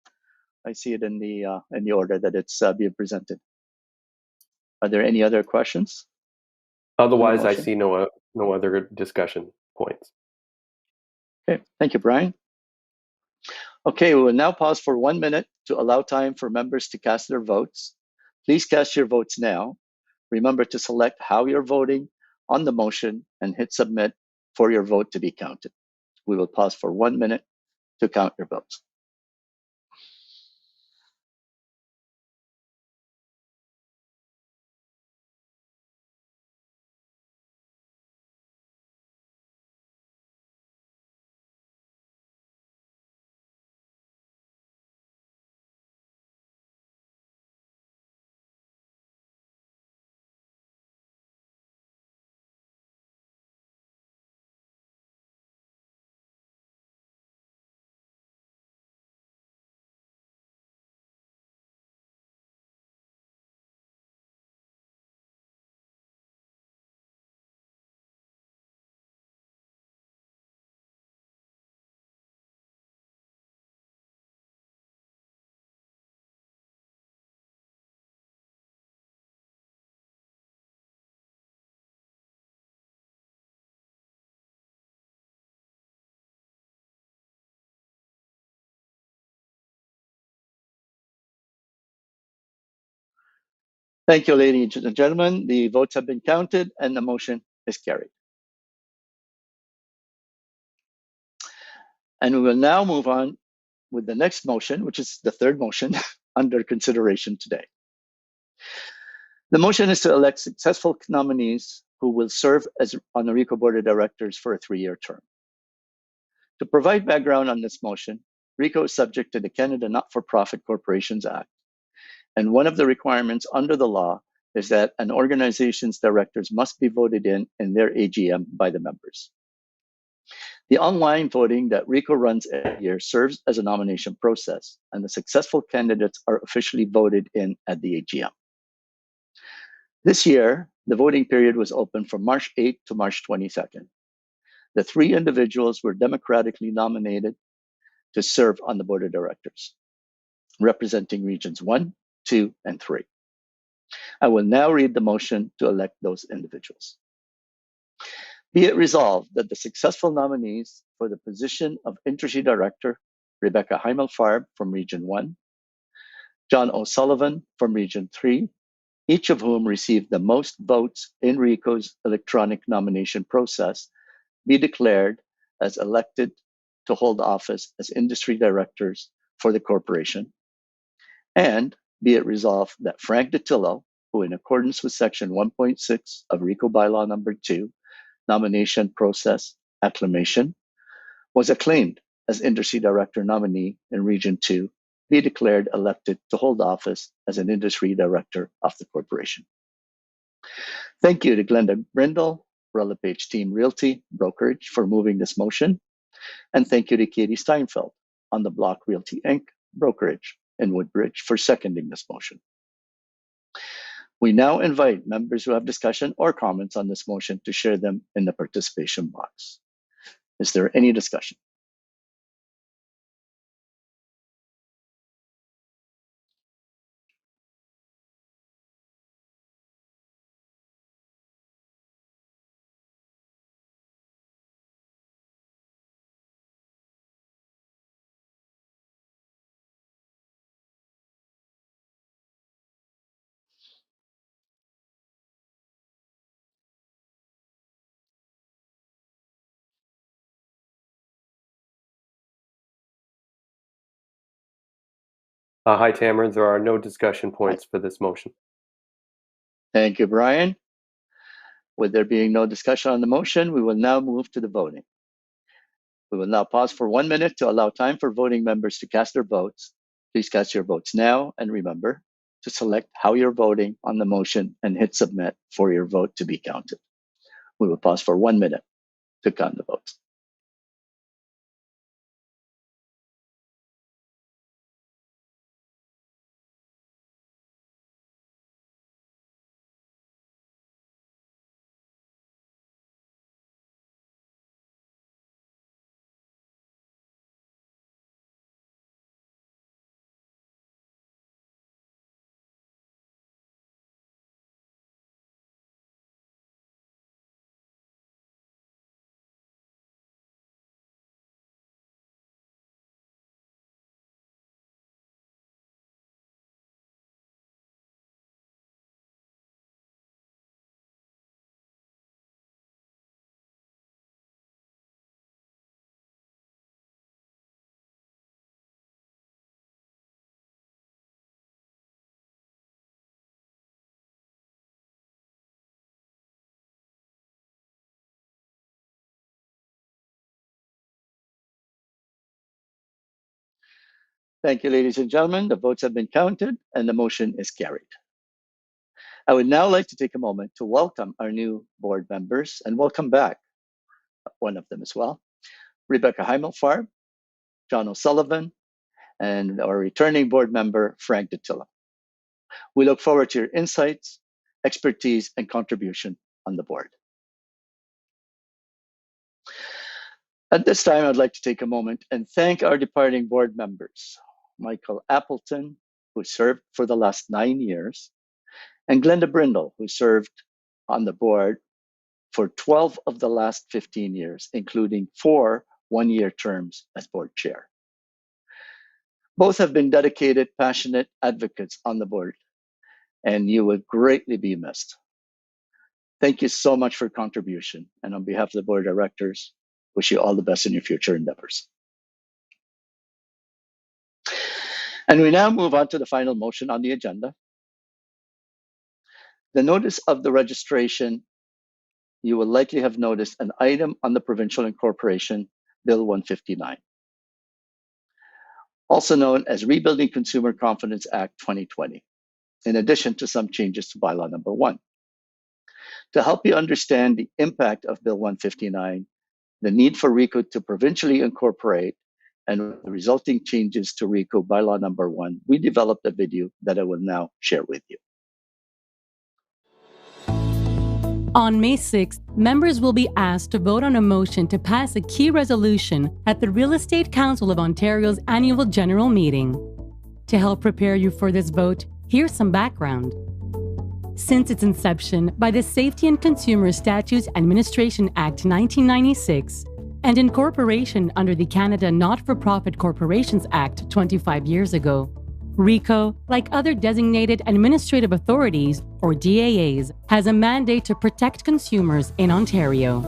I see it in the order that it's being presented. Are there any other questions? Otherwise, I see no other discussion points. Okay, thank you, Brian. Okay, we will now pause for 1 minute to allow time for members to cast their votes. Please cast your votes now. Remember to select how you're voting on the motion and hit submit for your vote to be counted. We will pause for 1 minute to count your votes. Thank you, ladies and gentlemen. The votes have been counted and the motion is carried. And we will now move on with the next motion, which is the third motion under consideration today. The motion is to elect successful nominees who will serve as on the RICO Board of Directors for a 3-year term. To provide background on this motion, RICO is subject to the Canada Not-for-Profit Corporations Act, and one of the requirements under the law is that an organization's directors must be voted in their AGM by the members. The online voting that RICO runs every year serves as a nomination process, and the successful candidates are officially voted in at the AGM. This year, the voting period was open from March 8th to March 22nd. The 3 individuals were democratically nominated to serve on the board of directors, representing regions 1, 2, and 3. I will now read the motion to elect those individuals. Be it resolved that the successful nominees for the position of Industry Director, Rebecca Heimelfarb from Region 1, John O'Sullivan from Region 3, each of whom received the most votes in RICO's electronic nomination process, be declared as elected to hold office as industry directors for the corporation. And be it resolved that Frank Dattilo, who in accordance with Section 1.6 of RICO Bylaw Number 2, Nomination Process Acclamation, was acclaimed as industry director nominee in Region 2, be declared elected to hold office as an industry director of the corporation. Thank you to Glenda Brindle, RelaPage Team Realty Brokerage for moving this motion. And thank you to Katie Steinfeld on the Block Realty Inc. Brokerage in Woodbridge for seconding this motion. We now invite members who have discussion or comments on this motion to share them in the participation box. Is there any discussion? Hi, Tamara. There are no discussion points for this motion. Thank you, Brian. With there being no discussion on the motion, we will now move to the voting. We will now pause for 1 minute to allow time for voting members to cast their votes. Please cast your votes now, and remember to select how you're voting on the motion and hit submit for your vote to be counted. We will pause for 1 minute to count the votes. Thank you, ladies and gentlemen. The votes have been counted and the motion is carried. I would now like to take a moment to welcome our new board members and welcome back one of them as well, Rebecca Heimelfarb, John O'Sullivan, and our returning board member, Frank Dattilo. We look forward to your insights, expertise, and contribution on the board. At this time, I'd like to take a moment and thank our departing board members, Michael Appleton, who served for the last 9 years, and Glenda Brindle, who served on the board for 12 of the last 15 years, including 4 one-year terms as board chair. Both have been dedicated, passionate advocates on the board and you will greatly be missed. Thank you so much for your contribution, and on behalf of the board of directors, wish you all the best in your future endeavors. And we now move on to the final motion on the agenda. The notice of the registration, you will likely have noticed an item on the Provincial Incorporation Bill 159, also known as Rebuilding Consumer Confidence Act 2020, in addition to some changes to bylaw number 1. To help you understand the impact of Bill 159, the need for RICO to provincially incorporate, and the resulting changes to RICO bylaw number 1, we developed a video that I will now share with you. On May 6th, members will be asked to vote on a motion to pass a key resolution at the Real Estate Council of Ontario's annual general meeting. To help prepare you for this vote, here's some background. Since its inception by the Safety and Consumer Statutes Administration Act 1996 and incorporation under the Canada Not-for-Profit Corporations Act 25 years ago, RICO, like other designated administrative authorities, or DAAs, has a mandate to protect consumers in Ontario.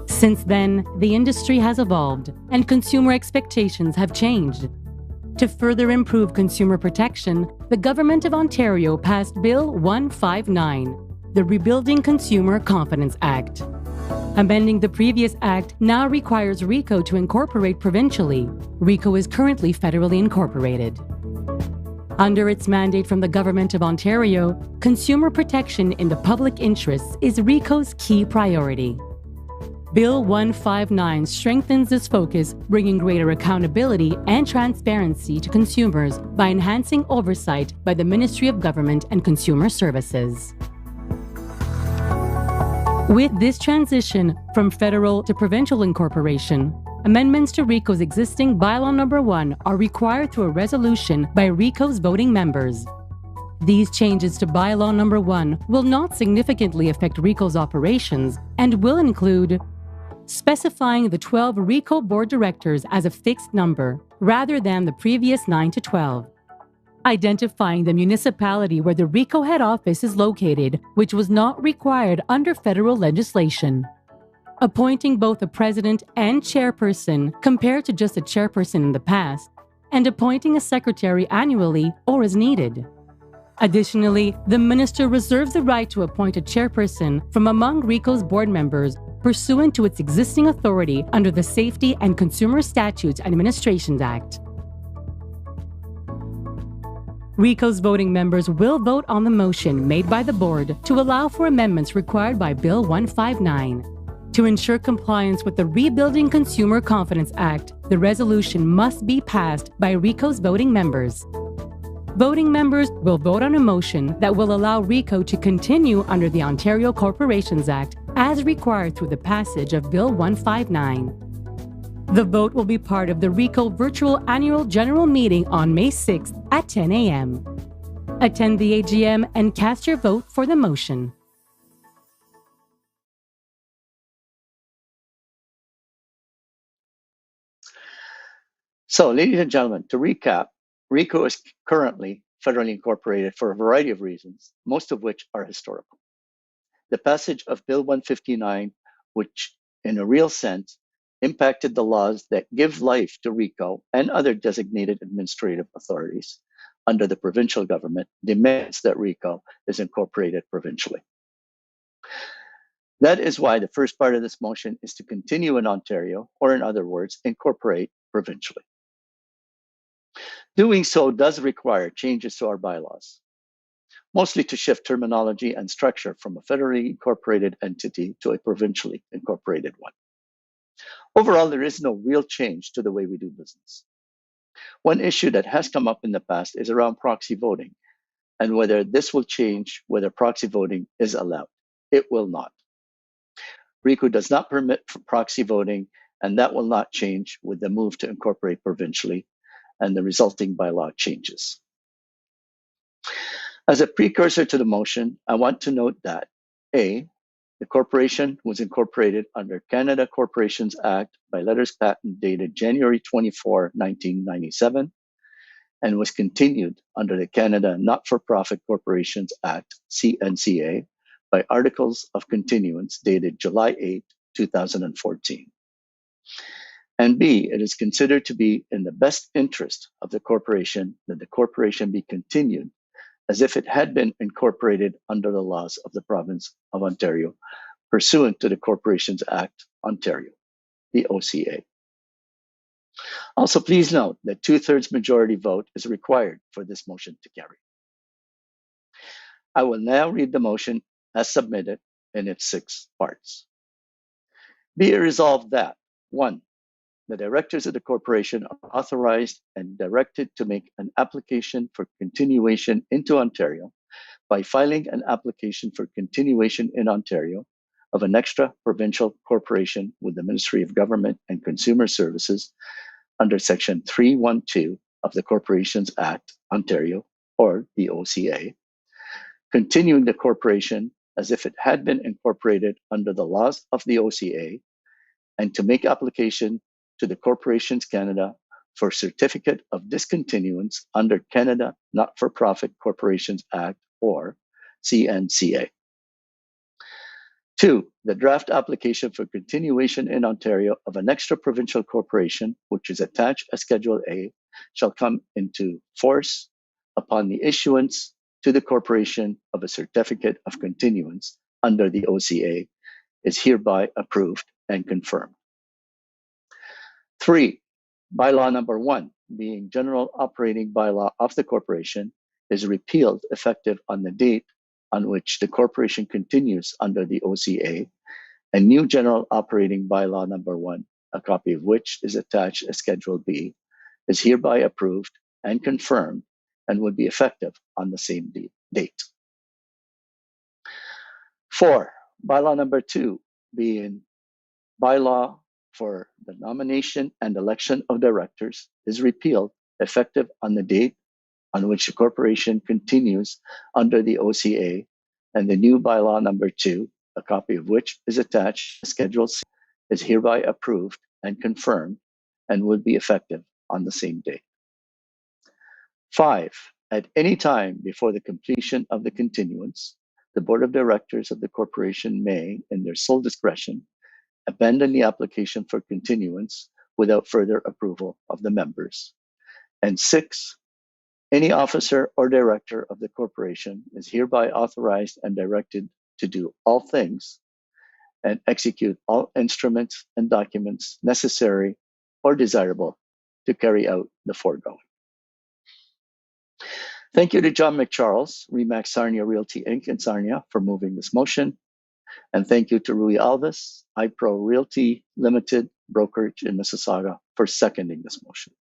Since then, the industry has evolved and consumer expectations have changed. To further improve consumer protection, the Government of Ontario passed Bill 159, the Rebuilding Consumer Confidence Act. Amending the previous act now requires RICO to incorporate provincially. RICO is currently federally incorporated. Under its mandate from the Government of Ontario, consumer protection in the public interest is RICO's key priority. Bill 159 strengthens this focus, bringing greater accountability and transparency to consumers by enhancing oversight by the Ministry of Government and Consumer Services. With this transition from federal to provincial incorporation, amendments to RICO's existing bylaw number 1 are required through a resolution by RICO's voting members. These changes to bylaw number 1 will not significantly affect RICO's operations and will include specifying the 12 RICO board directors as a fixed number rather than the previous 9 to 12, identifying the municipality where the RICO head office is located, which was not required under federal legislation, appointing both a president and chairperson compared to just a chairperson in the past, and appointing a secretary annually or as needed. Additionally, the minister reserves the right to appoint a chairperson from among RICO's board members pursuant to its existing authority under the Safety and Consumer Statutes Administration Act. RICO's voting members will vote on the motion made by the board to allow for amendments required by Bill 159. To ensure compliance with the Rebuilding Consumer Confidence Act, the resolution must be passed by RICO's voting members. Voting members will vote on a motion that will allow RICO to continue under the Ontario Corporations Act as required through the passage of Bill 159. The vote will be part of the RICO virtual annual general meeting on May 6th at 10 a.m. Attend the AGM and cast your vote for the motion. So, ladies and gentlemen, to recap, RICO is currently federally incorporated for a variety of reasons, most of which are historical. The passage of Bill 159, which in a real sense impacted the laws that give life to RICO and other designated administrative authorities under the provincial government, demands that RICO is incorporated provincially. That is why the first part of this motion is to continue in Ontario, or in other words, incorporate provincially. Doing so does require changes to our bylaws, mostly to shift terminology and structure from a federally incorporated entity to a provincially incorporated one. Overall, there is no real change to the way we do business. One issue that has come up in the past is around proxy voting and whether this will change whether proxy voting is allowed. It will not. RICO does not permit for proxy voting, and that will not change with the move to incorporate provincially and the resulting bylaw changes. As a precursor to the motion, I want to note that A, the corporation was incorporated under Canada Corporations Act by letters patent dated January 24, 1997, and was continued under the Canada Not-for-Profit Corporations Act, CNCA, by Articles of Continuance dated July 8, 2014. And B, it is considered to be in the best interest of the corporation that the corporation be continued as if it had been incorporated under the laws of the province of Ontario, pursuant to the Corporations Act, Ontario, the OCA. Also, please note that 2/3 majority vote is required for this motion to carry. I will now read the motion as submitted in its 6 parts. Be it resolved that 1. The directors of the corporation are authorized and directed to make an application for continuation into Ontario by filing an application for continuation in Ontario of an extra provincial corporation with the Ministry of Government and Consumer Services under Section 312 of the Corporations Act, Ontario, or the OCA, continuing the corporation as if it had been incorporated under the laws of the OCA, and to make application to the Corporations Canada for Certificate of Discontinuance under Canada Not-for-Profit Corporations Act, or CNCA. 2. The draft application for continuation in Ontario of an extra provincial corporation, which is attached as Schedule A, shall come into force upon the issuance to the corporation of a certificate of continuance under the OCA, is hereby approved and confirmed. 3. Bylaw number 1, being General Operating Bylaw of the Corporation, is repealed effective on the date on which the corporation continues under the OCA, and new General Operating Bylaw number 1, a copy of which is attached as Schedule B, is hereby approved and confirmed and would be effective on the same date. 4. Bylaw number 2, being Bylaw for the nomination and election of directors, is repealed effective on the date on which the corporation continues under the OCA, and the new bylaw number 2, a copy of which is attached to Schedule C, is hereby approved and confirmed and would be effective on the same date. 5. At any time before the completion of the continuance, the Board of Directors of the corporation may, in their sole discretion, abandon the application for continuance without further approval of the members. And 6, any officer or director of the corporation is hereby authorized and directed to do all things and execute all instruments and documents necessary or desirable to carry out the foregoing. Thank you to John McCharles, Remax Sarnia Realty Inc. in Sarnia, for moving this motion. And thank you to Rui Alves, iPro Realty Limited, brokerage in Mississauga, for seconding this motion.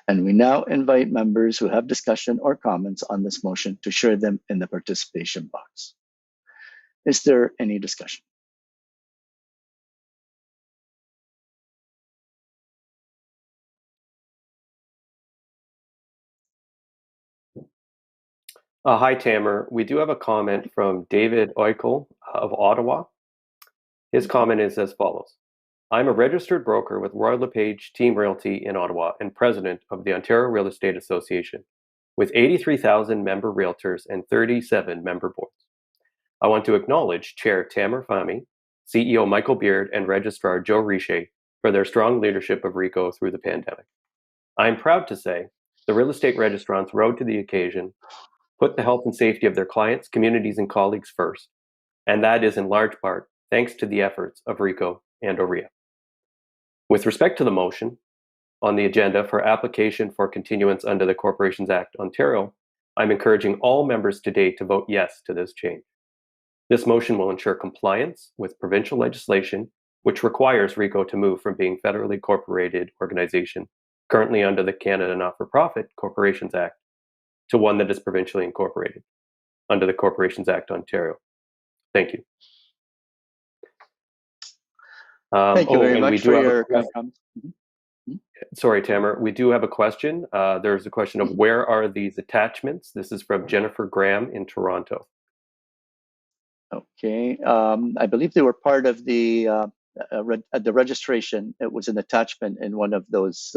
And we now invite members who have discussion or comments on this motion to share them in the participation box. Is there any discussion? Hi, Tamer. We do have a comment from David Oikel of Ottawa. His comment is as follows. I'm a registered broker with Royal LePage Team Realty in Ottawa and president of the Ontario Real Estate Association, with 83,000 member realtors and 37 member boards. I want to acknowledge Chair Tamer Fahmy, CEO Michael Beard, and Registrar Joe Richer for their strong leadership of RECO through the pandemic. I am proud to say the real estate registrants rose to the occasion, put the health and safety of their clients, communities, and colleagues first, and that is in large part thanks to the efforts of RECO and OREA. With respect to the motion on the agenda for application for continuance under the Corporations Act, Ontario, I'm encouraging all members today to vote yes to this change. This motion will ensure compliance with provincial legislation, which requires RECO to move from being federally incorporated organization currently under the Canada Not-for-Profit Corporations Act to one that is provincially incorporated under the Corporations Act, Ontario. Thank you. Thank you very much for your comments. Sorry, Tamer. We do have a question. There's a question of where are these attachments? This is from Jennifer Graham in Toronto. Okay. I believe they were part of the registration. It was an attachment in one of those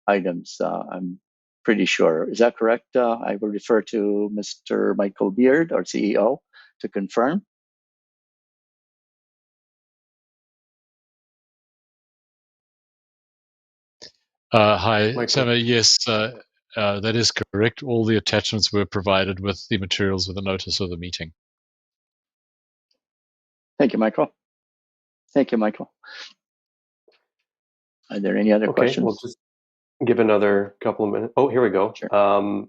items. I'm pretty sure. Is that correct? I will refer to Mr. Michael Beard, our CEO, to confirm. Hi, Michael. Samuel. Yes, that is correct. All the attachments were provided with the materials with the notice of the meeting. Thank you, Michael. Thank you, Michael. Are there any other Okay, questions? we'll just give another couple of minutes. Oh, here we go. Sure.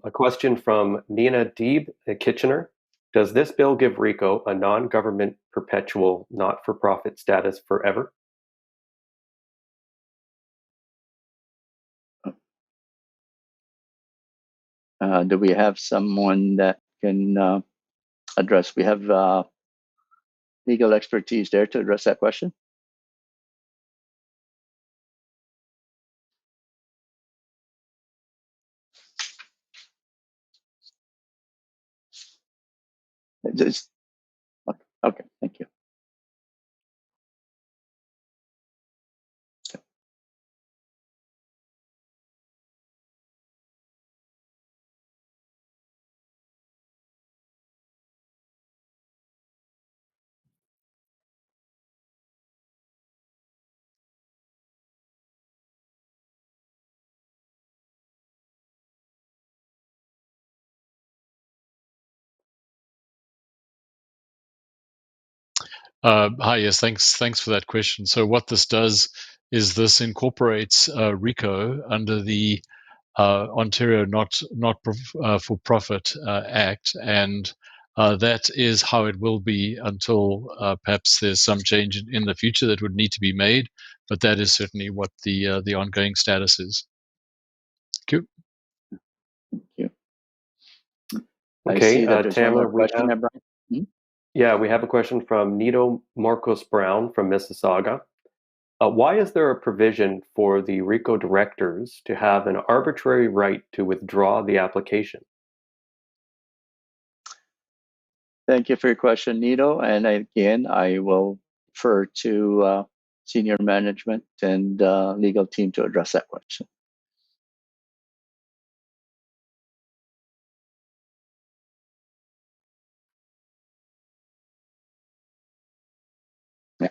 A question from Nina Deeb at Kitchener. Does this bill give RICO a non-government perpetual not-for-profit status forever? Do we have someone that can address? We have legal expertise there to address that question. Okay, thank you. Hi, yes, thanks for that question. So what this does is this incorporates RICO under the Ontario for Profit Act, and that is how it will be until perhaps there's some change in the future that would need to be made. But that is certainly what the ongoing status is. Thank you. Thank you. Okay, I see that there's one Tamara, more question, Brian. Yeah, we have a question from Nito Marcos Brown from Mississauga. Why is there a provision for the RICO directors to have an arbitrary right to withdraw the application? Thank you for your question, Nito. And again, I will refer to senior management and legal team to address that question. Yeah.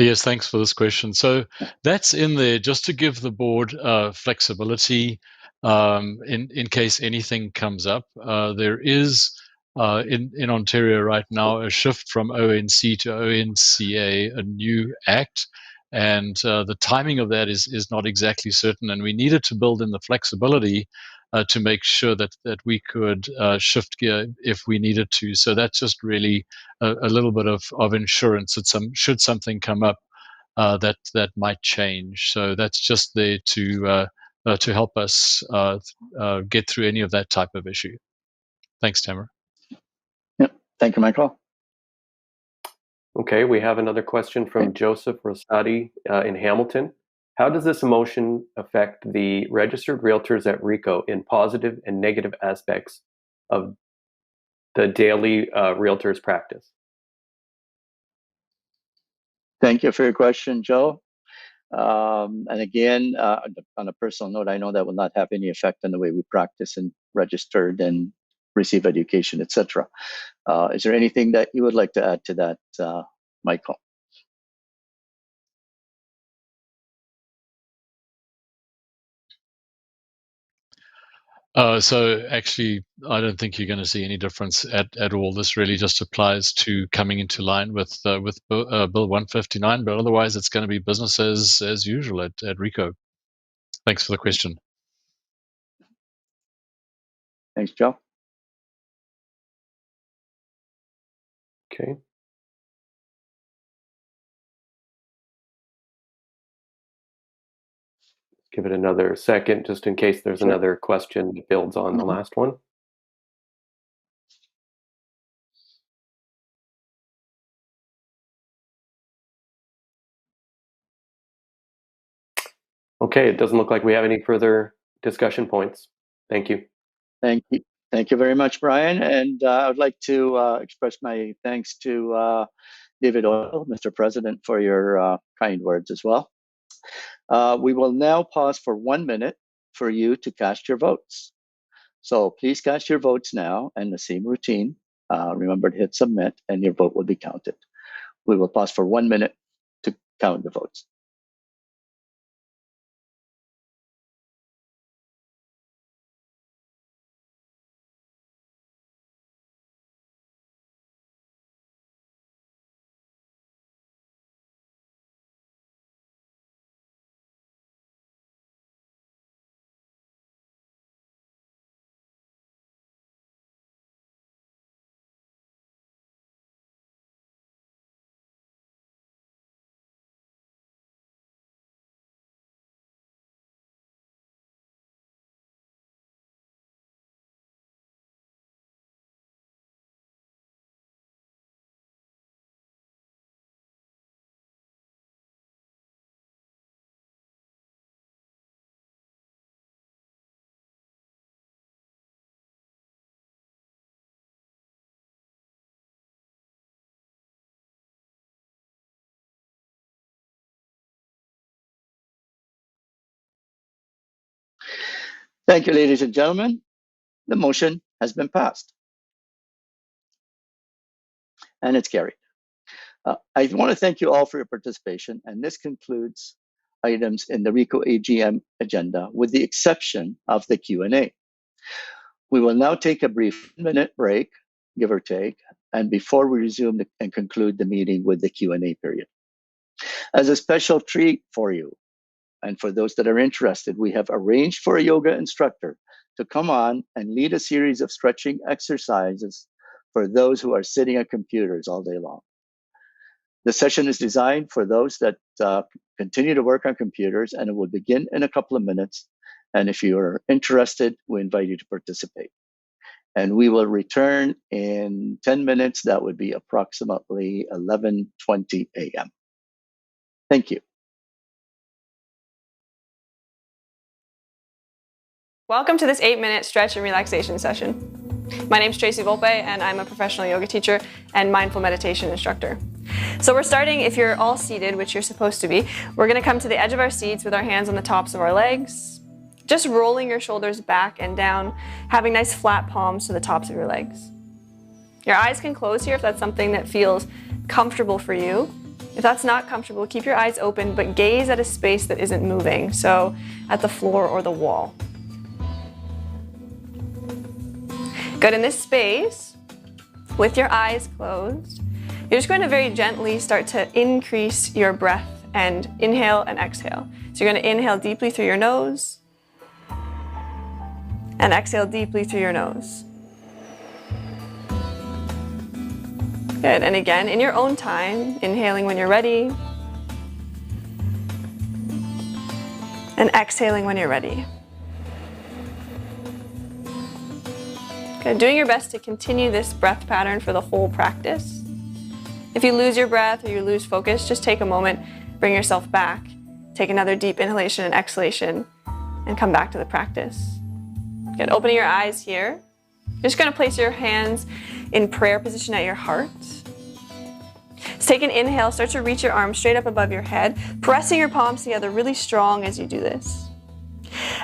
Yes, thanks for this question. So that's in there just to give the board flexibility in case anything comes up. There is in Ontario right now a shift from ONC to ONCA, a new act, and the timing of that is not exactly certain. And we needed to build in the flexibility to make sure that we could shift gear if we needed to. So that's just really a little bit of insurance that should something come up that might change. So that's just there to help us get through any of that type of issue. Thanks, Tamara. Yep. Thank you, Michael. Okay, we have another question from Joseph Rosati in Hamilton. How does this motion affect the registered realtors at RICO in positive and negative aspects of the daily realtors practice? Thank you for your question, Joe. And again, on a personal note, I know that will not have any effect on the way we practice and registered and receive education, etc. Is there anything that you would like to add to that, Michael? So actually, I don't think you're going to see any difference at all. This really just applies to coming into line with Bill 159, but otherwise it's going to be business as usual at RICO. Thanks for the question. Thanks, Joe. Okay. Give it another second, just in case there's Sure. another question that builds on the last one. Okay, it doesn't look like we have any further discussion points. Thank you. Thank you. Thank you very much, Brian. And I would like to express my thanks to David Oil, Mr. President, for your kind words as well. We will now pause for 1 minute for you to cast your votes. So please cast your votes now, and the same routine. Remember to hit submit, and your vote will be counted. We will pause for 1 minute to count the votes. Thank you, ladies and gentlemen. The motion has been passed, and it's carried. I want to thank you all for your participation, and this concludes items in the RICO AGM agenda, with the exception of the Q&A. We will now take a brief minute break, give or take, and before we resume and conclude the meeting with the Q&A period. As a special treat for you, and for those that are interested, we have arranged for a yoga instructor to come on and lead a series of stretching exercises for those who are sitting at computers all day long. The session is designed for those that continue to work on computers, and it will begin in a couple of minutes. And if you are interested, we invite you to participate. And we will return in 10 minutes. That would be approximately 11:20 a.m. Thank you. Welcome to this 8-minute stretch and relaxation session. My name is Tracy Volpe, and I'm a professional yoga teacher and mindful meditation instructor. So we're starting, if you're all seated, which you're supposed to be, we're going to come to the edge of our seats with our hands on the tops of our legs, just rolling your shoulders back and down, having nice flat palms to the tops of your legs. Your eyes can close here if that's something that feels comfortable for you. If that's not comfortable, keep your eyes open, but gaze at a space that isn't moving, so at the floor or the wall. Good. In this space, with your eyes closed, you're just going to very gently start to increase your breath and inhale and exhale. So you're going to inhale deeply through your nose and exhale deeply through your nose. Good. And again, in your own time, inhaling when you're ready and exhaling when you're ready. Good. Doing your best to continue this breath pattern for the whole practice. If you lose your breath or you lose focus, just take a moment, bring yourself back, take another deep inhalation and exhalation, and come back to the practice. Good. Opening your eyes here. You're just going to place your hands in prayer position at your heart. Let's take an inhale, start to reach your arms straight up above your head, pressing your palms together really strong as you do this.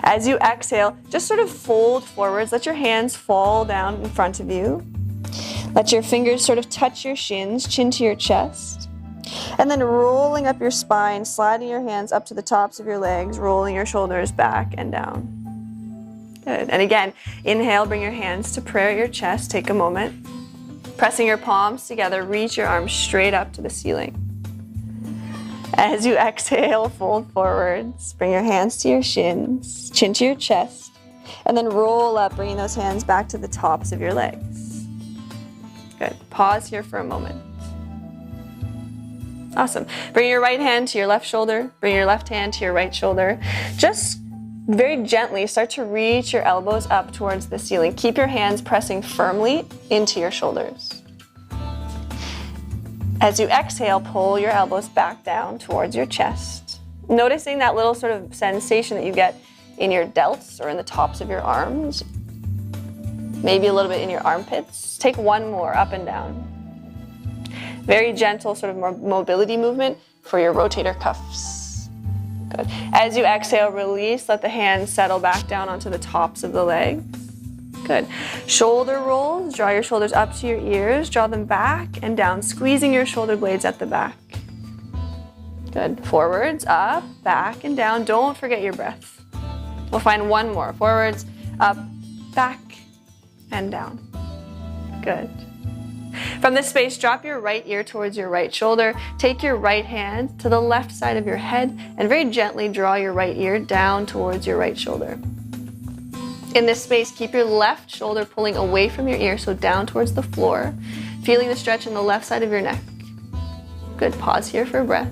As you exhale, just sort of fold forwards, let your hands fall down in front of you. Let your fingers sort of touch your shins, chin to your chest. And then rolling up your spine, sliding your hands up to the tops of your legs, rolling your shoulders back and down. Good. And again, inhale, bring your hands to prayer at your chest. Take a moment. Pressing your palms together, reach your arms straight up to the ceiling. As you exhale, fold forwards. Bring your hands to your shins, chin to your chest, and then roll up, bringing those hands back to the tops of your legs. Good. Pause here for a moment. Awesome. Bring your right hand to your left shoulder. Bring your left hand to your right shoulder. Just very gently start to reach your elbows up towards the ceiling. Keep your hands pressing firmly into your shoulders. As you exhale, pull your elbows back down towards your chest. Noticing that little sort of sensation that you get in your delts or in the tops of your arms. Maybe a little bit in your armpits. Take one more, up and down. Very gentle sort of mobility movement for your rotator cuffs. Good. As you exhale, release, let the hands settle back down onto the tops of the legs. Good. Shoulder rolls, draw your shoulders up to your ears, draw them back and down, squeezing your shoulder blades at the back. Good. Forwards, up, back, and down. Don't forget your breath. We'll find one more. Forwards, up, back, and down. Good. From this space, drop your right ear towards your right shoulder. Take your right hand to the left side of your head and very gently draw your right ear down towards your right shoulder. In this space, keep your left shoulder pulling away from your ear, so down towards the floor, feeling the stretch in the left side of your neck. Good. Pause here for a breath.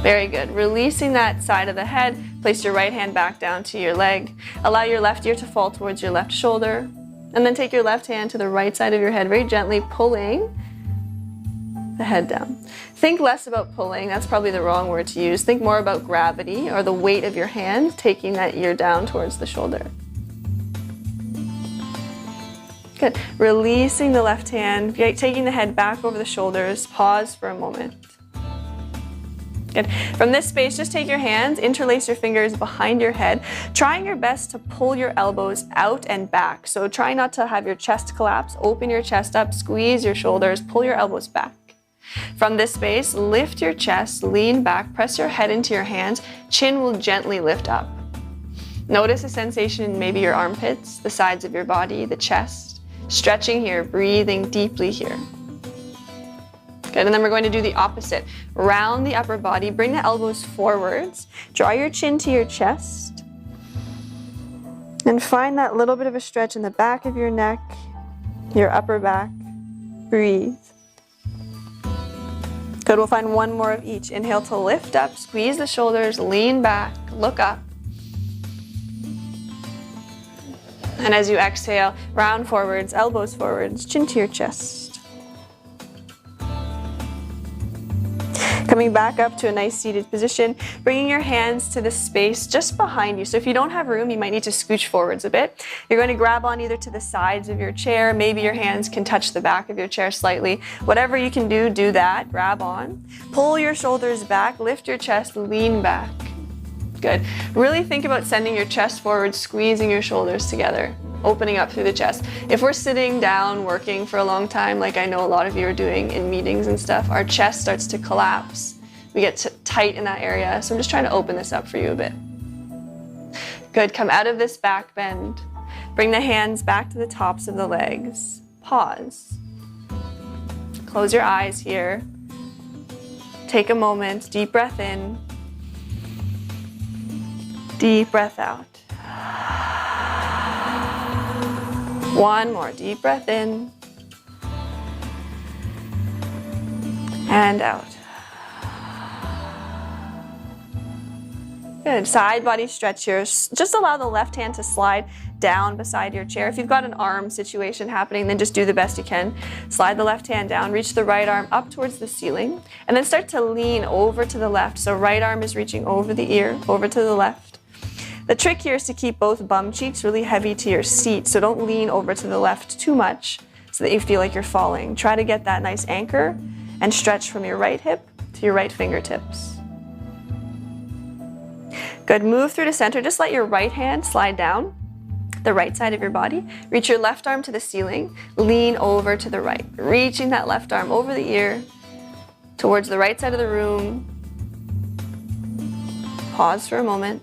Very good. Releasing that side of the head, place your right hand back down to your leg. Allow your left ear to fall towards your left shoulder. And then take your left hand to the right side of your head, very gently pulling the head down. Think less about pulling, that's probably the wrong word to use. Think more about gravity or the weight of your hand, taking that ear down towards the shoulder. Good. Releasing the left hand, taking the head back over the shoulders. Pause for a moment. Good. From this space, just take your hands, interlace your fingers behind your head, trying your best to pull your elbows out and back. So try not to have your chest collapse. Open your chest up, squeeze your shoulders, pull your elbows back. From this space, lift your chest, lean back, press your head into your hands, chin will gently lift up. Notice a sensation in maybe your armpits, the sides of your body, the chest. Stretching here, breathing deeply here. Good, and then we're going to do the opposite. Round the upper body, bring the elbows forwards, draw your chin to your chest, and find that little bit of a stretch in the back of your neck, your upper back. Breathe. Good, we'll find one more of each. Inhale to lift up, squeeze the shoulders, lean back, look up. And as you exhale, round forwards, elbows forwards, chin to your chest. Coming back up to a nice seated position, bringing your hands to the space just behind you. So if you don't have room, you might need to scooch forwards a bit. You're going to grab on either to the sides of your chair. Maybe your hands can touch the back of your chair slightly. Whatever you can do, do that. Grab on. Pull your shoulders back, lift your chest, lean back. Good. Really think about sending your chest forward, squeezing your shoulders together, opening up through the chest. If we're sitting down working for a long time, like I know a lot of you are doing in meetings and stuff, our chest starts to collapse. We get tight in that area. So I'm just trying to open this up for you a bit. Good. Come out of this back bend. Bring the hands back to the tops of the legs. Pause. Close your eyes here. Take a moment. Deep breath in. Deep breath out. One more deep breath in and out. Good. Side body stretch here. Just allow the left hand to slide down beside your chair. If you've got an arm situation happening, then just do the best you can. Slide the left hand down, reach the right arm up towards the ceiling, and then start to lean over to the left. So right arm is reaching over the ear, over to the left. The trick here is to keep both bum cheeks really heavy to your seat, so don't lean over to the left too much so that you feel like you're falling. Try to get that nice anchor and stretch from your right hip to your right fingertips. Good, move through to center. Just let your right hand slide down the right side of your body. Reach your left arm to the ceiling, lean over to the right. Reaching that left arm over the ear towards the right side of the room. Pause for a moment.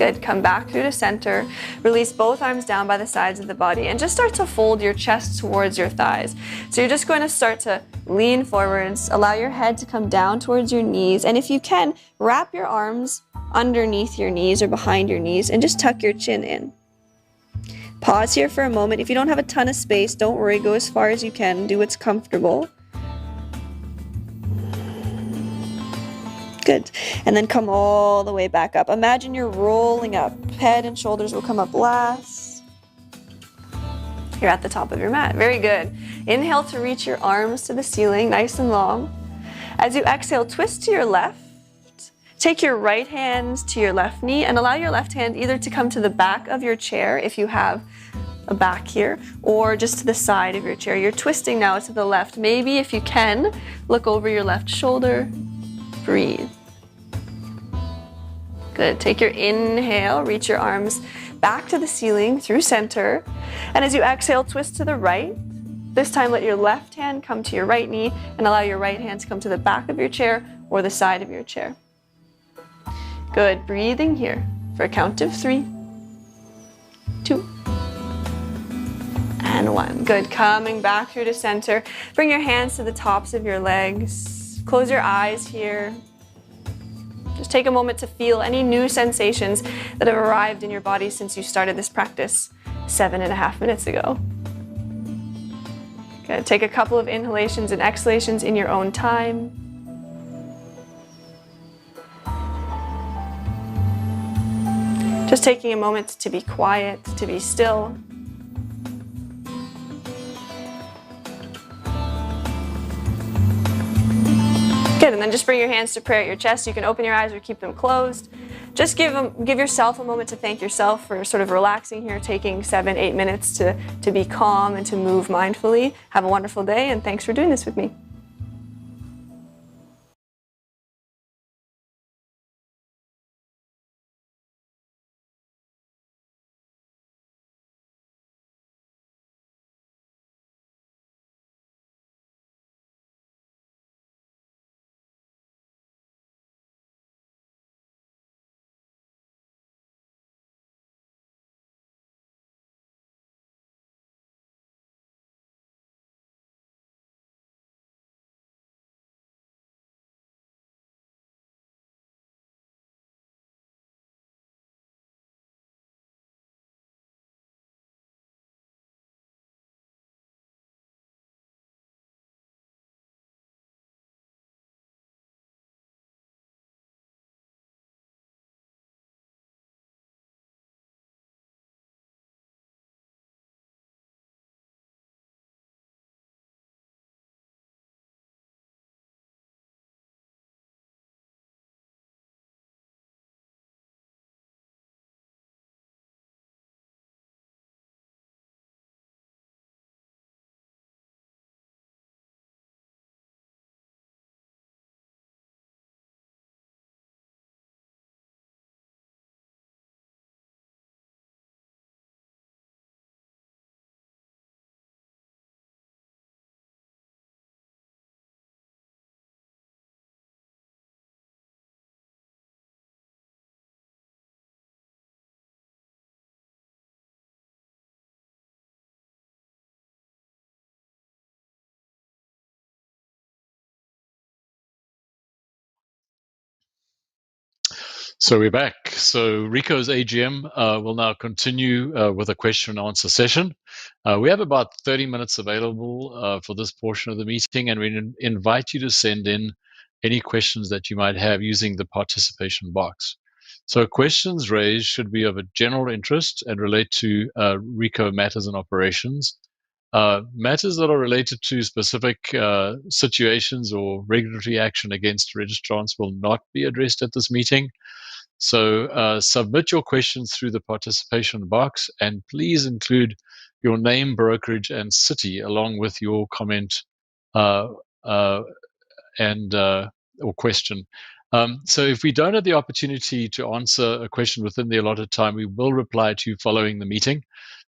Good. Come back through to center. Release both arms down by the sides of the body and just start to fold your chest towards your thighs. So you're just going to start to lean forwards, allow your head to come down towards your knees, and if you can, wrap your arms underneath your knees or behind your knees and just tuck your chin in. Pause here for a moment. If you don't have a ton of space, don't worry, go as far as you can, do what's comfortable. Good. And then come all the way back up. Imagine you're rolling up. Head and shoulders will come up last. You're at the top of your mat. Very good. Inhale to reach your arms to the ceiling, nice and long. As you exhale, twist to your left. Take your right hand to your left knee and allow your left hand either to come to the back of your chair if you have a back here, or just to the side of your chair. You're twisting now to the left. Maybe if you can, look over your left shoulder. Breathe. Good. Take your inhale, reach your arms back to the ceiling through center. And as you exhale, twist to the right. This time let your left hand come to your right knee and allow your right hand to come to the back of your chair or the side of your chair. Good. Breathing here for a count of 3, 2, and 1. Good. Coming back through to center. Bring your hands to the tops of your legs. Close your eyes here. Just take a moment to feel any new sensations that have arrived in your body since you started this practice 7.5 minutes ago. Good. Take a couple of inhalations and exhalations in your own time. Just taking a moment to be quiet, to be still. Good, and then just bring your hands to prayer at your chest. You can open your eyes or keep them closed. Just give yourself a moment to thank yourself for sort of relaxing here, taking 7-8 minutes to be calm and to move mindfully. Have a wonderful day, and thanks for doing this with me. So we're back. So Rico's AGM will now continue with a question and answer session. We have about 30 minutes available for this portion of the meeting, and we invite you to send in any questions that you might have using the participation box. So questions raised should be of a general interest and relate to Rico matters and operations. Matters that are related to specific situations or regulatory action against registrants will not be addressed at this meeting. So submit your questions through the participation box, and please include your name, brokerage, and city along with your comment or question. So if we don't have the opportunity to answer a question within the allotted time, we will reply to you following the meeting.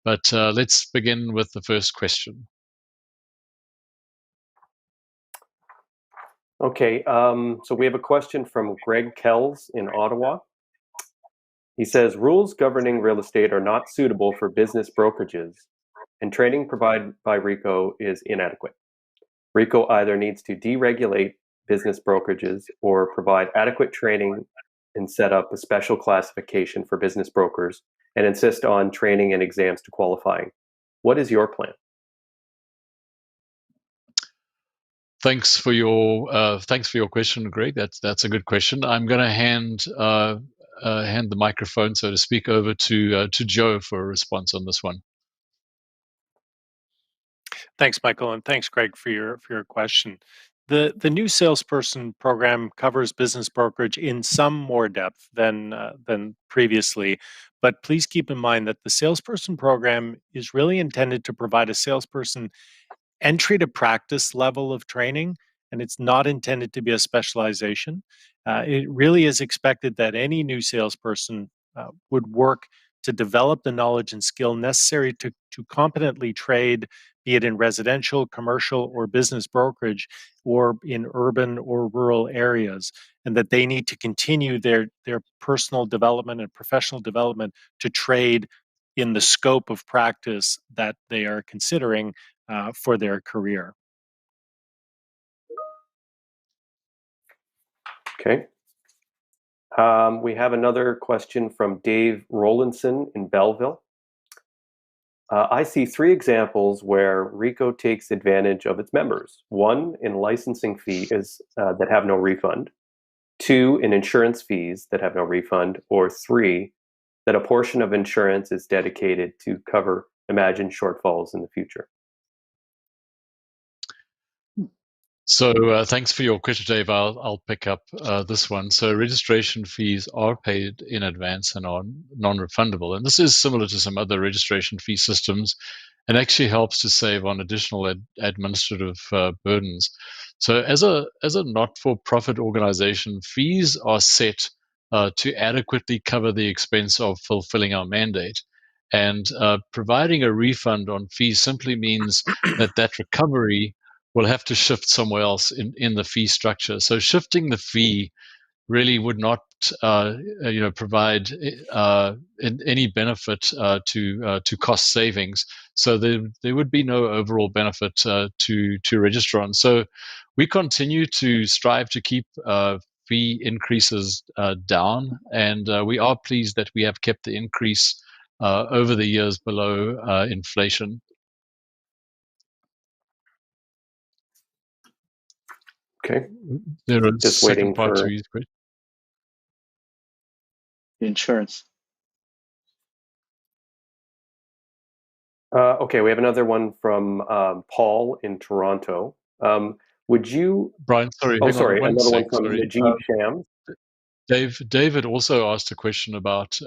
But let's begin with the first question. Okay, so we have a question from Greg Kells in Ottawa. He says rules governing real estate are not suitable for business brokerages, and training provided by RICO is inadequate. RICO either needs to deregulate business brokerages or provide adequate training and set up a special classification for business brokers and insist on training and exams to qualifying. What is your plan? Thanks for your question, Greg. That's a good question. I'm going to hand the microphone, so to speak, over to Joe for a response on this one. Thanks, Michael, and thanks, Greg, for your question. The new salesperson program covers business brokerage in some more depth than previously, but please keep in mind that the salesperson program is really intended to provide a salesperson entry to practice level of training, and it's not intended to be a specialization. It really is expected that any new salesperson would work to develop the knowledge and skill necessary to competently trade, be it in residential, commercial, or business brokerage, or in urban or rural areas, and that they need to continue their personal development and professional development to trade in the scope of practice that they are considering for their career. Okay. We have another question from Dave Rowlandson in Belleville. I see 3 examples where RICO takes advantage of its members. 1, in licensing fees that have no refund. 2, in insurance fees that have no refund. Or 3, that a portion of insurance is dedicated to cover imagined shortfalls in the future. So thanks for your question, Dave. I'll pick up this one. So registration fees are paid in advance and are non-refundable. And this is similar to some other registration fee systems and actually helps to save on additional administrative burdens. So as a not-for-profit organization, fees are set to adequately cover the expense of fulfilling our mandate. And providing a refund on fees simply means that recovery will have to shift somewhere else in the fee structure. So shifting the fee really would not, provide any benefit to cost savings. So there would be no overall benefit to registrants. So we continue to strive to keep fee increases down, and we are pleased that we have kept the increase over the years below inflation. Okay. There is Just second waiting part for to his question. Insurance. Okay, we have another one from Paul in Toronto. Would you, Brian, sorry, oh, hang sorry, on one another one sec, from sorry. Najib Shams. David also asked a question about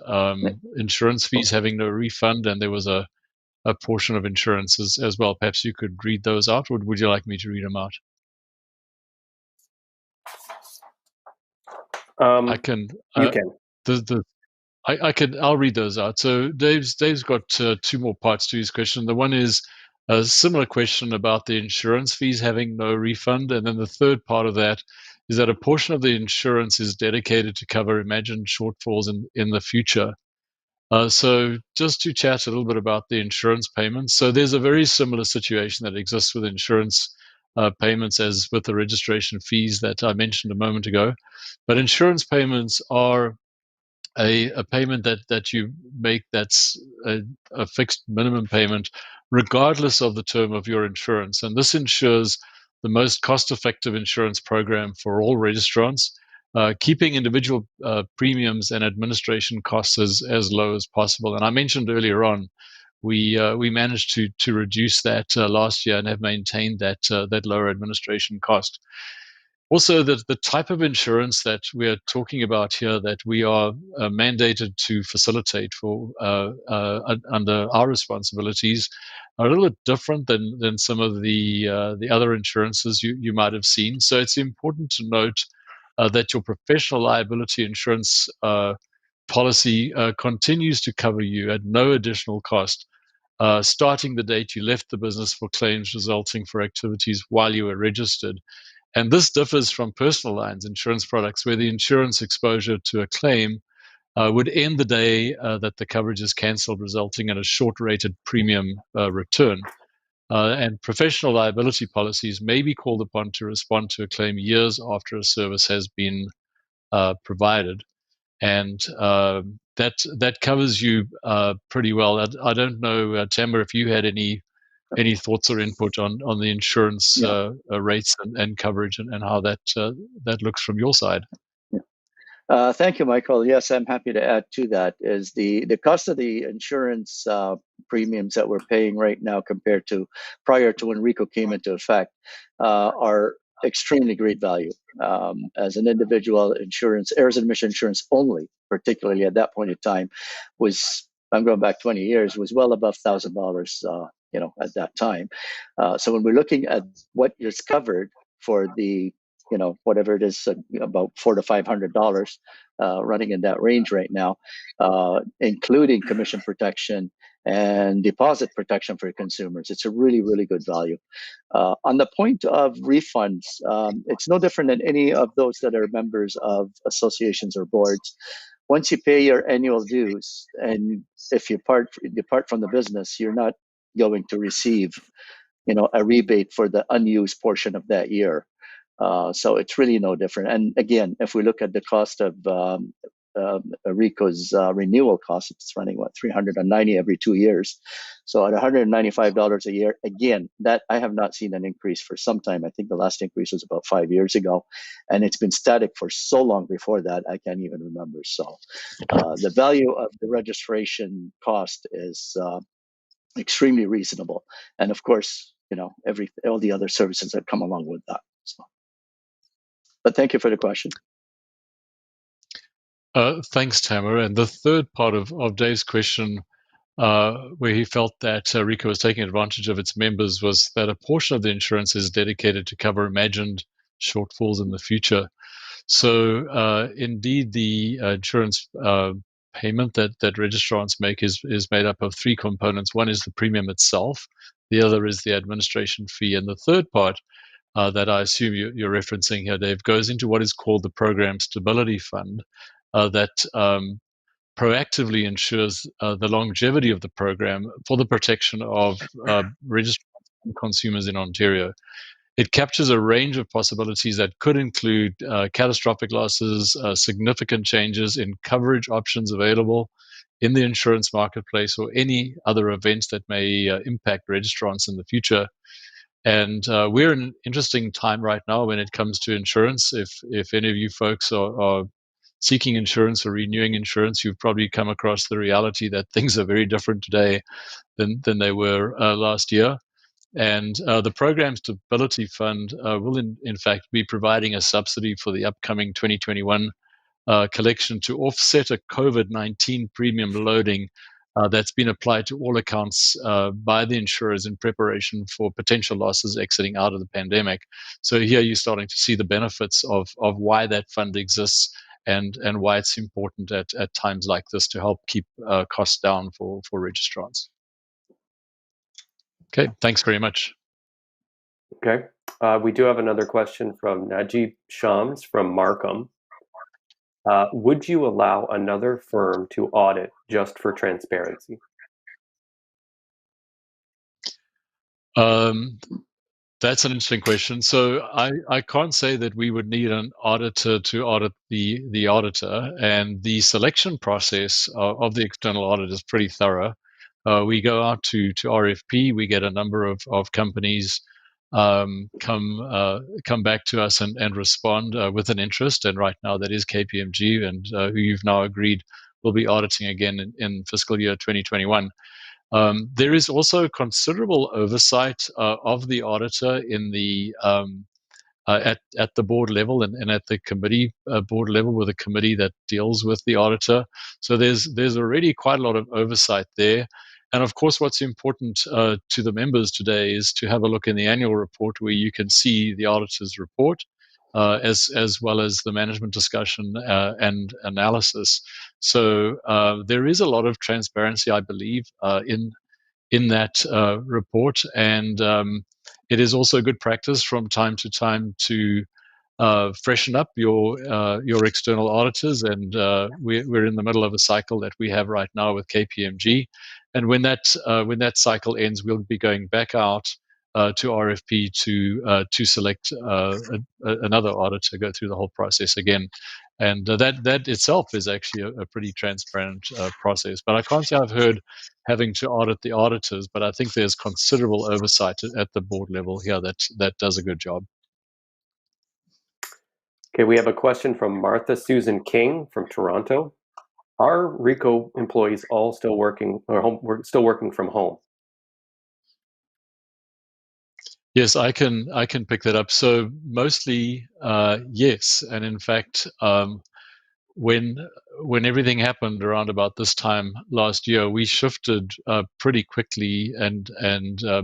insurance fees having no refund, and there was a portion of insurances as well. Perhaps you could read those out, or would you like me to read them out? I can. You can. I'll read those out. So Dave's got 2 more parts to his question. The one is a similar question about the insurance fees having no refund, and then the third part of that is that a portion of the insurance is dedicated to cover imagined shortfalls in the future. So just to chat a little bit about the insurance payments. So there's a very similar situation that exists with insurance payments as with the registration fees that I mentioned a moment ago. But insurance payments are a payment that you make that's a fixed minimum payment regardless of the term of your insurance. And this ensures the most cost-effective insurance program for all registrants, keeping individual premiums and administration costs as low as possible. And I mentioned earlier on, we managed to reduce that last year and have maintained that lower administration cost. Also, the type of insurance that we are talking about here that we are mandated to facilitate for under our responsibilities are a little bit different than some of the other insurances you might have seen. So it's important to note that your professional liability insurance policy continues to cover you at no additional cost, starting the date you left the business for claims resulting for activities while you were registered. And this differs from personal lines insurance products, where the insurance exposure to a claim would end the day that the coverage is cancelled, resulting in a short-rated premium return. And professional liability policies may be called upon to respond to a claim years after a service has been provided. And that covers you pretty well. I don't know, Tamara, if you had any thoughts or input on the insurance rates and coverage and how that looks from your side. Thank you, Michael. Yes, I'm happy to add to that. Is the cost of the insurance premiums that we're paying right now compared to prior to when RICO came into effect are extremely great value. As an individual, insurance, errors and omission insurance only, particularly at that point in time, was, I'm going back 20 years, was well above $1,000. At that time. So when we're looking at what is covered for the whatever it is, about $400 to $500, running in that range right now, including commission protection and deposit protection for consumers. It's a really, really good value. On the point of refunds, it's no different than any of those that are members of associations or boards. Once you pay your annual dues, and if you depart from the business, you're not going to receive, a rebate for the unused portion of that year. So it's really no different. And again, if we look at the cost of RICO's renewal cost, it's running $390 every 2 years. So at $195 a year, again, that I have not seen an increase for some time. I think the last increase was about 5 years ago, and it's been static for so long before that I can't even remember. So the value of the registration cost is extremely reasonable, and of course, all the other services that come along with that. So. But thank you for the question. Thanks, Tamara. And the third part of Dave's question, where he felt that RICO was taking advantage of its members, was that a portion of the insurance is dedicated to cover imagined shortfalls in the future. So indeed, the insurance payment that registrants make is made up of three components. One is the premium itself. The other is the administration fee. And the third part that I assume you're referencing here, Dave, goes into what is called the Program Stability Fund that proactively ensures the longevity of the program for the protection of registrants and consumers in Ontario. It captures a range of possibilities that could include catastrophic losses, significant changes in coverage options available in the insurance marketplace, or any other events that may impact registrants in the future. And we're in an interesting time right now when it comes to insurance. If any of you folks are seeking insurance or renewing insurance, you've probably come across the reality that things are very different today than they were last year. And the Program Stability Fund will, in fact, be providing a subsidy for the upcoming 2021 collection to offset a COVID-19 premium loading that's been applied to all accounts by the insurers in preparation for potential losses exiting out of the pandemic. So here you're starting to see the benefits of why that fund exists and why it's important at times like this to help keep costs down for registrants. Okay, thanks very much. Okay, we do have another question from Najib Shams from Markham. Would you allow another firm to audit just for transparency? That's an interesting question. So I can't say that we would need an auditor to audit the auditor, and the selection process of the external audit is pretty thorough. We go out to RFP, we get a number of companies come back to us and respond with an interest, and right now that is KPMG, and who you've now agreed will be auditing again in fiscal year 2021. There is also considerable oversight of the auditor in the at the board level and at the committee board level with a committee that deals with the auditor. So there's already quite a lot of oversight there. And of course, what's important to the members today is to have a look in the annual report where you can see the auditor's report, as well as the management discussion and analysis. So there is a lot of transparency, I believe, in that report, and it is also good practice from time to time to freshen up your external auditors, and we're in the middle of a cycle that we have right now with KPMG, and when that cycle ends, we'll be going back out to RFP to select another auditor, go through the whole process again, and that itself is actually a pretty transparent process. But I can't say I've heard having to audit the auditors, but I think there's considerable oversight at the board level here that does a good job. Okay, we have a question from Martha Susan King from Toronto. Are RICO employees all still working from home? Yes, I can pick that up. So mostly, yes, and in fact, when everything happened around about this time last year, we shifted pretty quickly and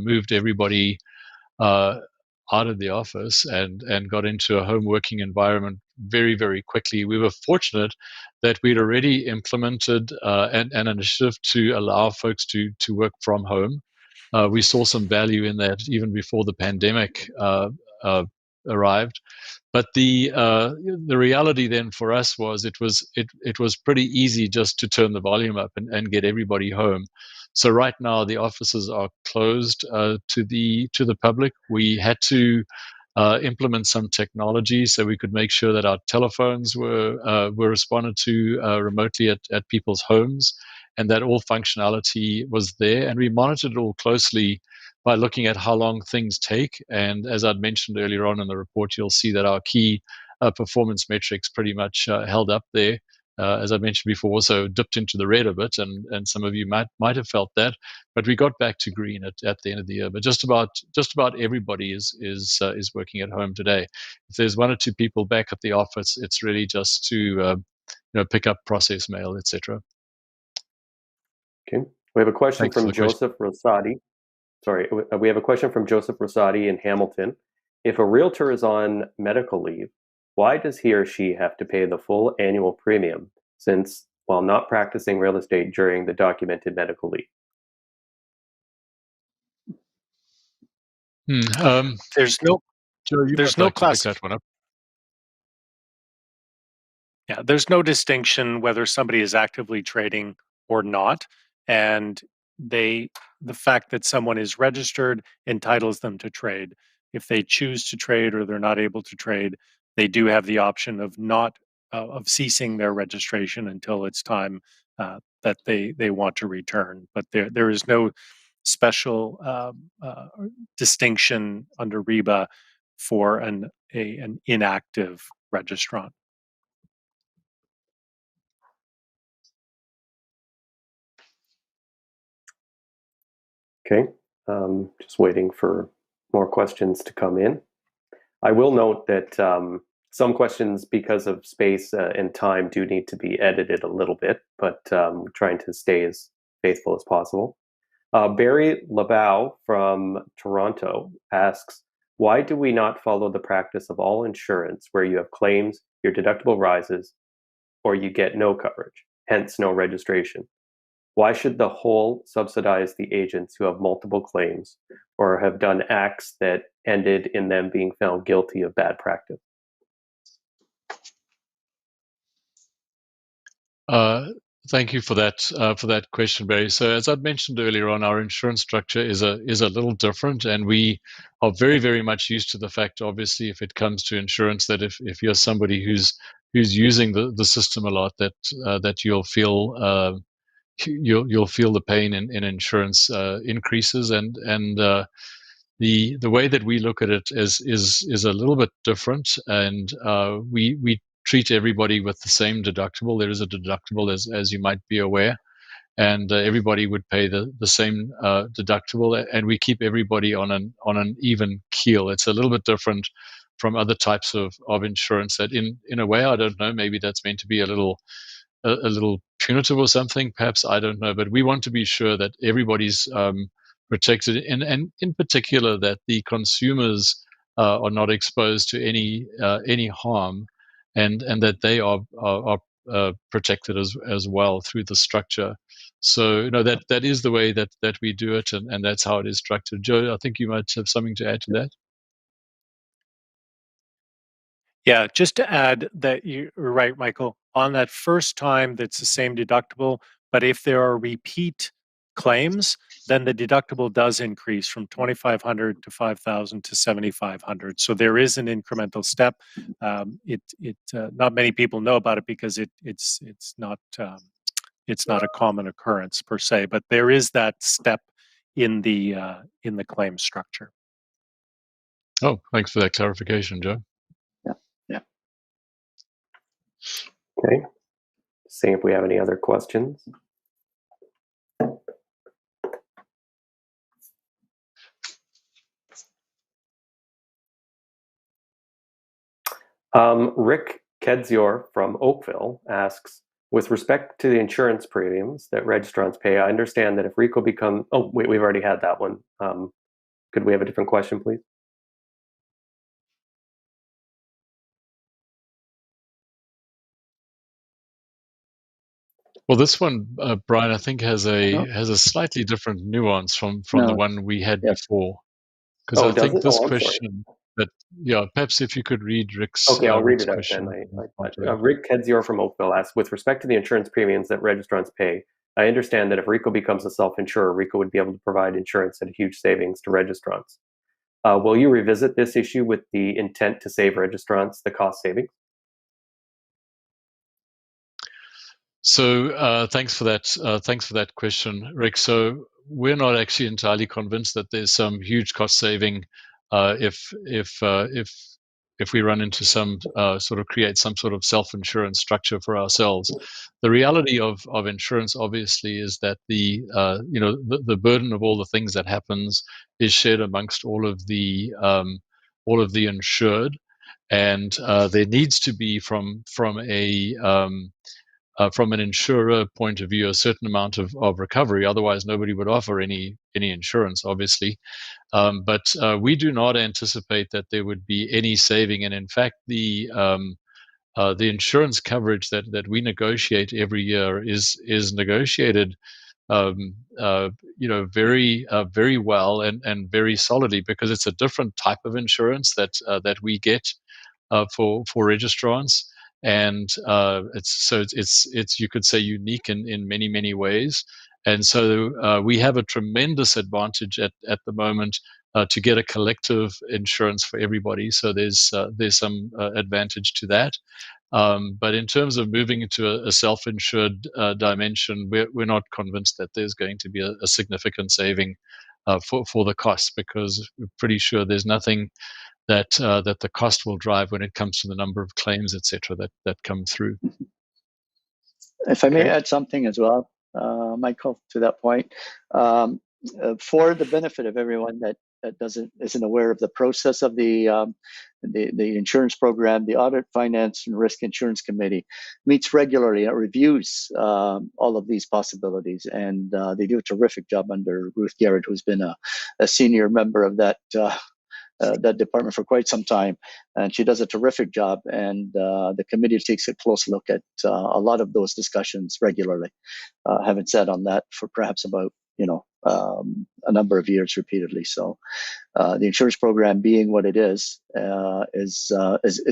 moved everybody out of the office and got into a home working environment very, very quickly. We were fortunate that we'd already implemented an initiative to allow folks to work from home. We saw some value in that even before the pandemic arrived. But the reality then for us was it was pretty easy just to turn the volume up and get everybody home. So right now the offices are closed to the public. We had to implement some technology so we could make sure that our telephones were responded to remotely at people's homes, and that all functionality was there. And we monitored it all closely by looking at how long things take. And as I'd mentioned earlier on in the report, you'll see that our key performance metrics pretty much held up there. As I mentioned before, also dipped into the red a bit, and some of you might have felt that, but we got back to green at the end of the year. But just about everybody is working at home today. If there's one or two people back at the office, it's really just to pick up process mail, etc. Okay, we have a question Thanks for from the question. Joseph Rosati. Sorry, we have a question from Joseph Rosati in Hamilton. If a realtor is on medical leave, why does he or she have to pay the full annual premium, since while not practicing real estate during the documented medical leave? There's no Joe, you there's might no like to pick class. that one up. Yeah, there's no distinction whether somebody is actively trading or not, and the fact that someone is registered entitles them to trade. If they choose to trade or they're not able to trade, they do have the option of not of ceasing their registration until it's time that they want to return. But there is no special distinction under REBA for an inactive registrant. Okay, just waiting for more questions to come in. I will note that some questions, because of space and time, do need to be edited a little bit, but we're trying to stay as faithful as possible. Barry Labow from Toronto asks, why do we not follow the practice of all insurance where you have claims, your deductible rises, or you get no coverage, hence no registration? Why should the whole subsidize the agents who have multiple claims or have done acts that ended in them being found guilty of bad practice? Thank you for that question, Barry. So as I'd mentioned earlier on, our insurance structure is a little different, and we are very, very much used to the fact, obviously, if it comes to insurance, that if you're somebody who's using the system a lot, that you'll feel you'll feel the pain in insurance increases, and the way that we look at it is a little bit different, and we treat everybody with the same deductible. There is a deductible, as you might be aware, and everybody would pay the same deductible, and we keep everybody on an even keel. It's a little bit different from other types of insurance that in a way, I don't know, maybe that's meant to be a little punitive or something, perhaps, I don't know, but we want to be sure that everybody's protected, and in particular that the consumers are not exposed to any harm, and that they are protected as well through the structure. So that is the way that we do it, and that's how it is structured. Joe, I think you might have something to add to that. Yeah, just to add that you're right, Michael. On that first time, that's the same deductible, but if there are repeat claims, then the deductible does increase from 2,500 to 5,000 to 7,500. So there is an incremental step. Not many people know about it because it's not a common occurrence per se, but there is that step in the claim structure. Oh, thanks for that clarification, Joe. Yeah. Okay. Seeing if we have any other questions. Rick Kedzior from Oakville asks, with respect to the insurance premiums that registrants pay, I understand that if RICO become, oh, wait, we've already had that one. Could we have a different question, please? Well, this one, Brian, I think has a slightly different nuance from the one we had before. Because I think this question, perhaps if you could read Rick's Okay, I'll read Rick's it out question. then. Rick Kedzior from Oakville asks, with respect to the insurance premiums that registrants pay, I understand that if RICO becomes a self-insurer, RICO would be able to provide insurance at a huge savings to registrants. Will you revisit this issue with the intent to save registrants the cost savings? So thanks for that. Thanks for that question, Rick. So we're not actually entirely convinced that there's some huge cost saving if we run into some create some sort of self-insurance structure for ourselves. The reality of insurance obviously is that the burden of all the things that happens is shared amongst all of the insured, and there needs to be from an insurer point of view, a certain amount of recovery. Otherwise, nobody would offer any insurance, obviously. But we do not anticipate that there would be any saving. And in fact, the insurance coverage that we negotiate every year is negotiated, very well and very solidly, because it's a different type of insurance that we get for registrants. And it's you could say unique in many ways, and so we have a tremendous advantage at the moment to get a collective insurance for everybody. So there's some advantage to that. But in terms of moving into a self-insured dimension, we're not convinced that there's going to be a significant saving for the costs, because we're pretty sure there's nothing that the cost will drive when it comes to the number of claims, etc., that come through. If I may add something as well, Michael, to that point, for the benefit of everyone that isn't aware of the process of the insurance program, the Audit, Finance, and Risk Insurance Committee meets regularly and reviews all of these possibilities, and they do a terrific job under Ruth Garrett, who's been a senior member of that department for quite some time, and she does a terrific job. And the committee takes a close look at a lot of those discussions regularly. Haven't sat on that for perhaps about a number of years repeatedly. So the insurance program, being what it is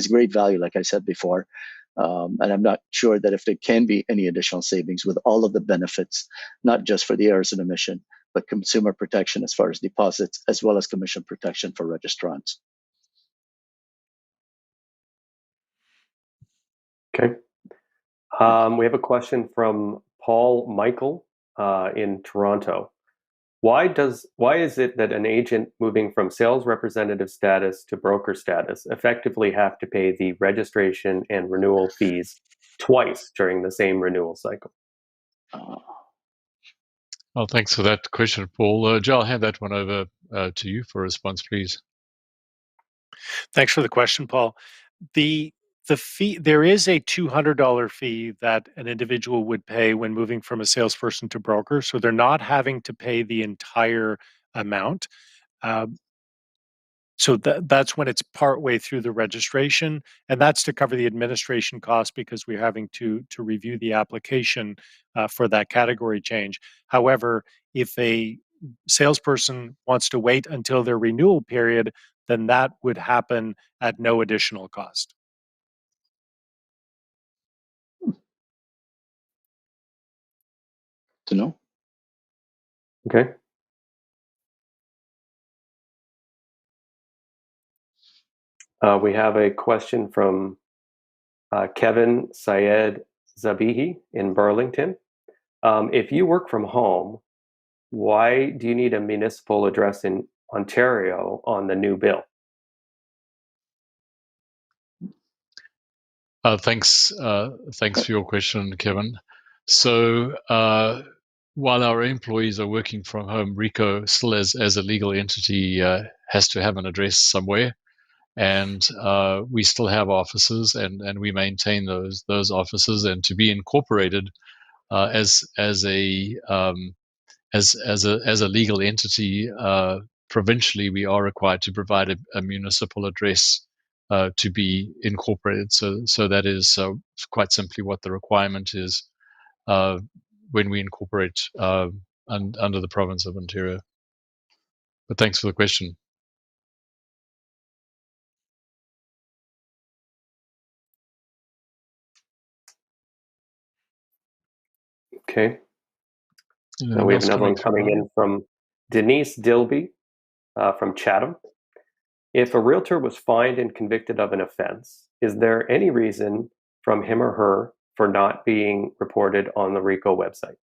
great value, like I said before. And I'm not sure that if there can be any additional savings with all of the benefits, not just for the errors in emission, but consumer protection as far as deposits, as well as commission protection for registrants. Okay. We have a question from Paul Michael in Toronto. Why is it that an agent moving from sales representative status to broker status effectively have to pay the registration and renewal fees twice during the same renewal cycle? Well, thanks for that question, Paul. Joe, I'll hand that one over to you for a response, please. Thanks for the question, Paul. The fee, there is a $200 fee that an individual would pay when moving from a salesperson to broker. So they're not having to pay the entire amount. So that's when it's partway through the registration, and that's to cover the administration costs because we're having to review the application for that category change. However, if a salesperson wants to wait until their renewal period, then that would happen at no additional cost. to know. Okay. We have a question from Kevin Syed Zabihi in Burlington. If you work from home, why do you need a municipal address in Ontario on the new bill? Thanks for your question, Kevin. So while our employees are working from home, RICO still as a legal entity has to have an address somewhere. And we still have offices, and we maintain those offices. And to be incorporated as a legal entity provincially, we are required to provide a municipal address to be incorporated. So that is quite simply what the requirement is when we incorporate under the province of Ontario. But thanks for the question. Okay. Now we have another one coming in from Denise Dilby from Chatham. If a realtor was fined and convicted of an offense, is there any reason from him or her for not being reported on the RICO website?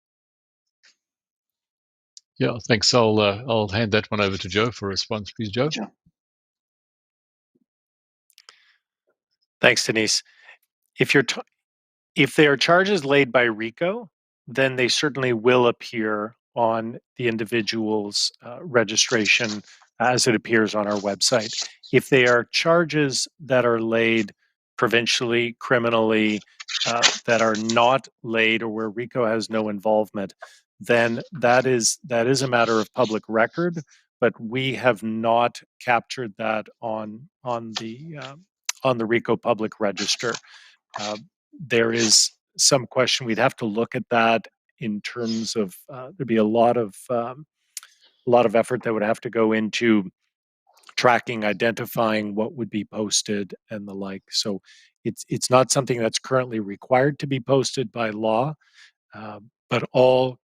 Yeah, thanks. I'll hand that one over to Joe for a response, please, Joe. Joe. Thanks, Denise. If there are charges laid by RICO, then they certainly will appear on the individual's registration as it appears on our website. If they are charges that are laid provincially, criminally, that are not laid or where RICO has no involvement, then that is a matter of public record. But we have not captured that on the RICO public register. There is some question. We'd have to look at that in terms of there'd be a lot of effort that would have to go into tracking, identifying what would be posted and the like. So it's not something that's currently required to be posted by law, but all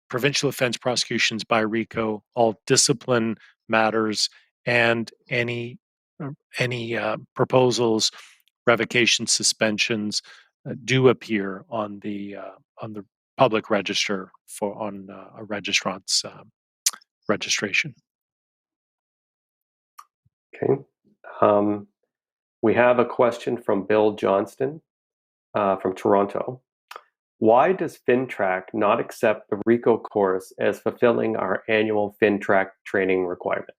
provincial offense prosecutions by RICO, all discipline matters, and any proposals, revocations, suspensions do appear on the public register on a registrant's registration. Okay. We have a question from Bill Johnston from Toronto. Why does FinTrack not accept the RICO course as fulfilling our annual FinTrack training requirement?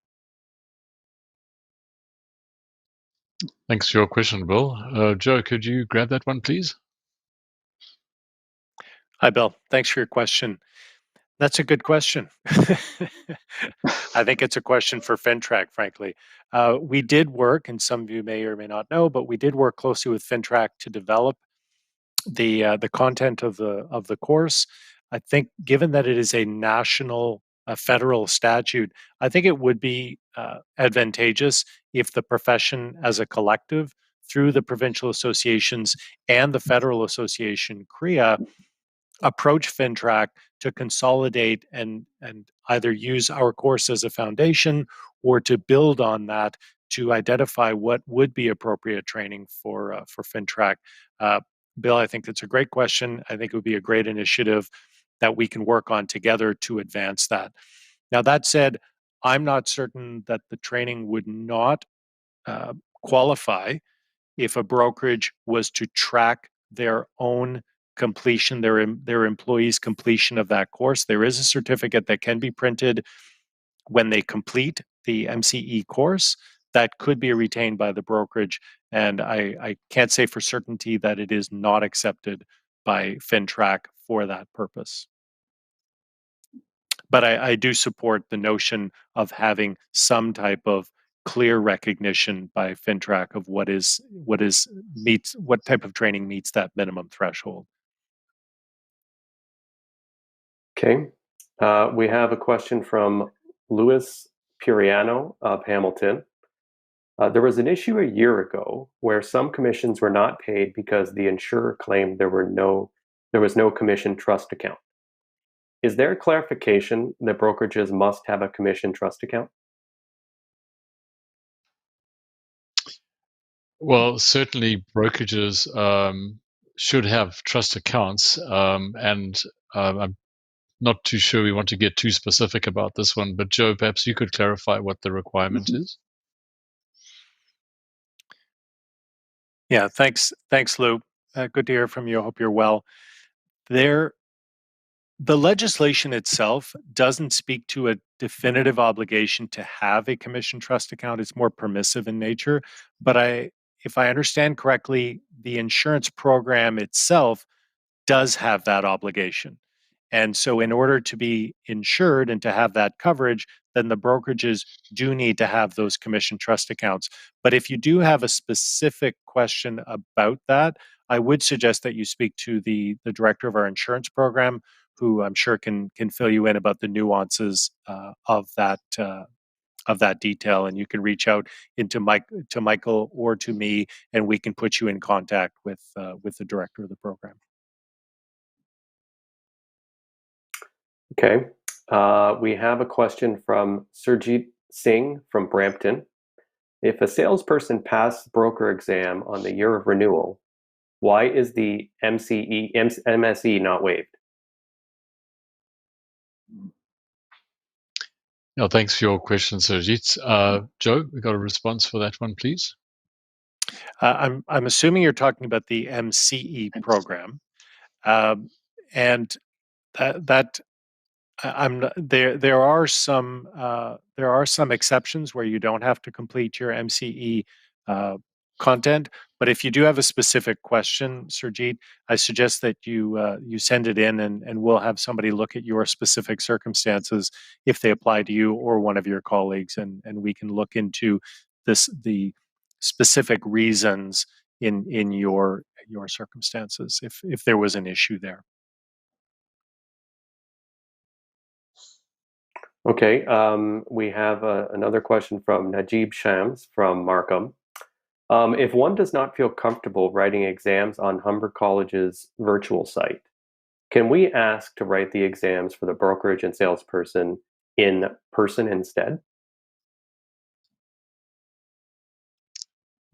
Thanks for your question, Bill. Joe, could you grab that one, please? Hi, Bill. Thanks for your question. That's a good question. I think it's a question for FinTrack, frankly. We did work, and some of you may or may not know, but we did work closely with FinTrack to develop the content of the course. I think, given that it is a national, federal statute, I think it would be advantageous if the profession, as a collective, through the provincial associations and the federal association, CREA, approach FinTrack to consolidate and either use our course as a foundation or to build on that to identify what would be appropriate training for FinTrack. Bill, I think that's a great question. I think it would be a great initiative that we can work on together to advance that. Now, that said, I'm not certain that the training would not qualify if a brokerage was to track their own completion, their employees' completion of that course. There is a certificate that can be printed when they complete the MCE course that could be retained by the brokerage. And I can't say for certainty that it is not accepted by FinTrack for that purpose. But I do support the notion of having some type of clear recognition by FinTrack of what type of training meets that minimum threshold. Okay. We have a question from Louis Puriano of Hamilton. There was an issue a year ago where some commissions were not paid because the insurer claimed there was no commission trust account. Is there a clarification that brokerages must have a commission trust account? Well, certainly brokerages should have trust accounts, and I'm not too sure we want to get too specific about this one, but Joe, perhaps you could clarify what the requirement is. Yeah, thanks, Lou. Good to hear from you. I hope you're well. The legislation itself doesn't speak to a definitive obligation to have a commission trust account. It's more permissive in nature. But if I understand correctly, the insurance program itself does have that obligation. And so, in order to be insured and to have that coverage, then the brokerages do need to have those commission trust accounts. But if you do have a specific question about that, I would suggest that you speak to the director of our insurance program, who I'm sure can fill you in about the nuances of that detail. And you can reach out to Michael or to me, and we can put you in contact with the director of the program. Okay. We have a question from Surjit Singh from Brampton. If a salesperson passed broker exam on the year of renewal, why is the MSE not waived? No, thanks for your question, Surjit. Joe, we got a response for that one, please. I'm assuming you're talking about the MCE program, and that there are some exceptions where you don't have to complete your MCE content. But if you do have a specific question, Surjit, I suggest that you send it in, and we'll have somebody look at your specific circumstances if they apply to you or one of your colleagues, and we can look into the specific reasons in your circumstances if there was an issue there. Okay, we have another question from Najib Shams from Markham. If one does not feel comfortable writing exams on Humber College's virtual site, can we ask to write the exams for the brokerage and salesperson in person instead?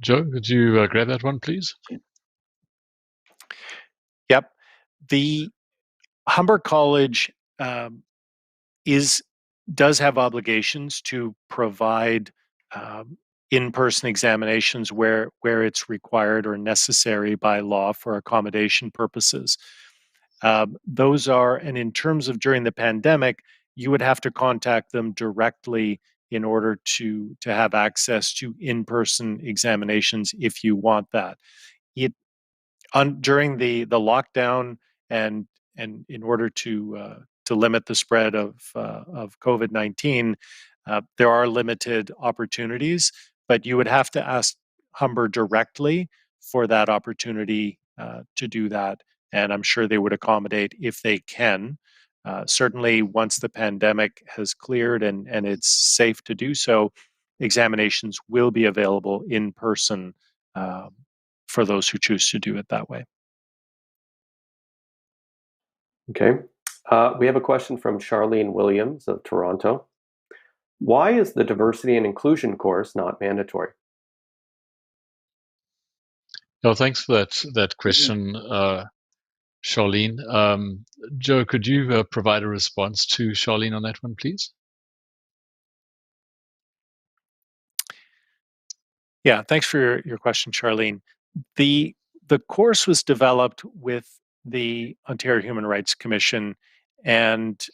Joe, could you grab that one, please? Yep. The Humber College does have obligations to provide in-person examinations where it's required or necessary by law for accommodation purposes. Those are, and in terms of during the pandemic, you would have to contact them directly in order to have access to in-person examinations if you want that. During the lockdown and in order to limit the spread of COVID-19, there are limited opportunities, but you would have to ask Humber directly for that opportunity to do that, and I'm sure they would accommodate if they can. Certainly, once the pandemic has cleared and it's safe to do so, examinations will be available in person for those who choose to do it that way. Okay. We have a question from Charlene Williams of Toronto. Why is the diversity and inclusion course not mandatory? No, thanks for that question, Charlene. Joe, could you provide a response to Charlene on that one, please? Yeah, thanks for your question, Charlene. The course was developed with the Ontario Human Rights Commission, and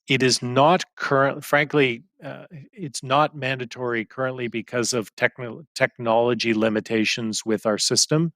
it is not frankly, it's not mandatory currently because of technology limitations with our system.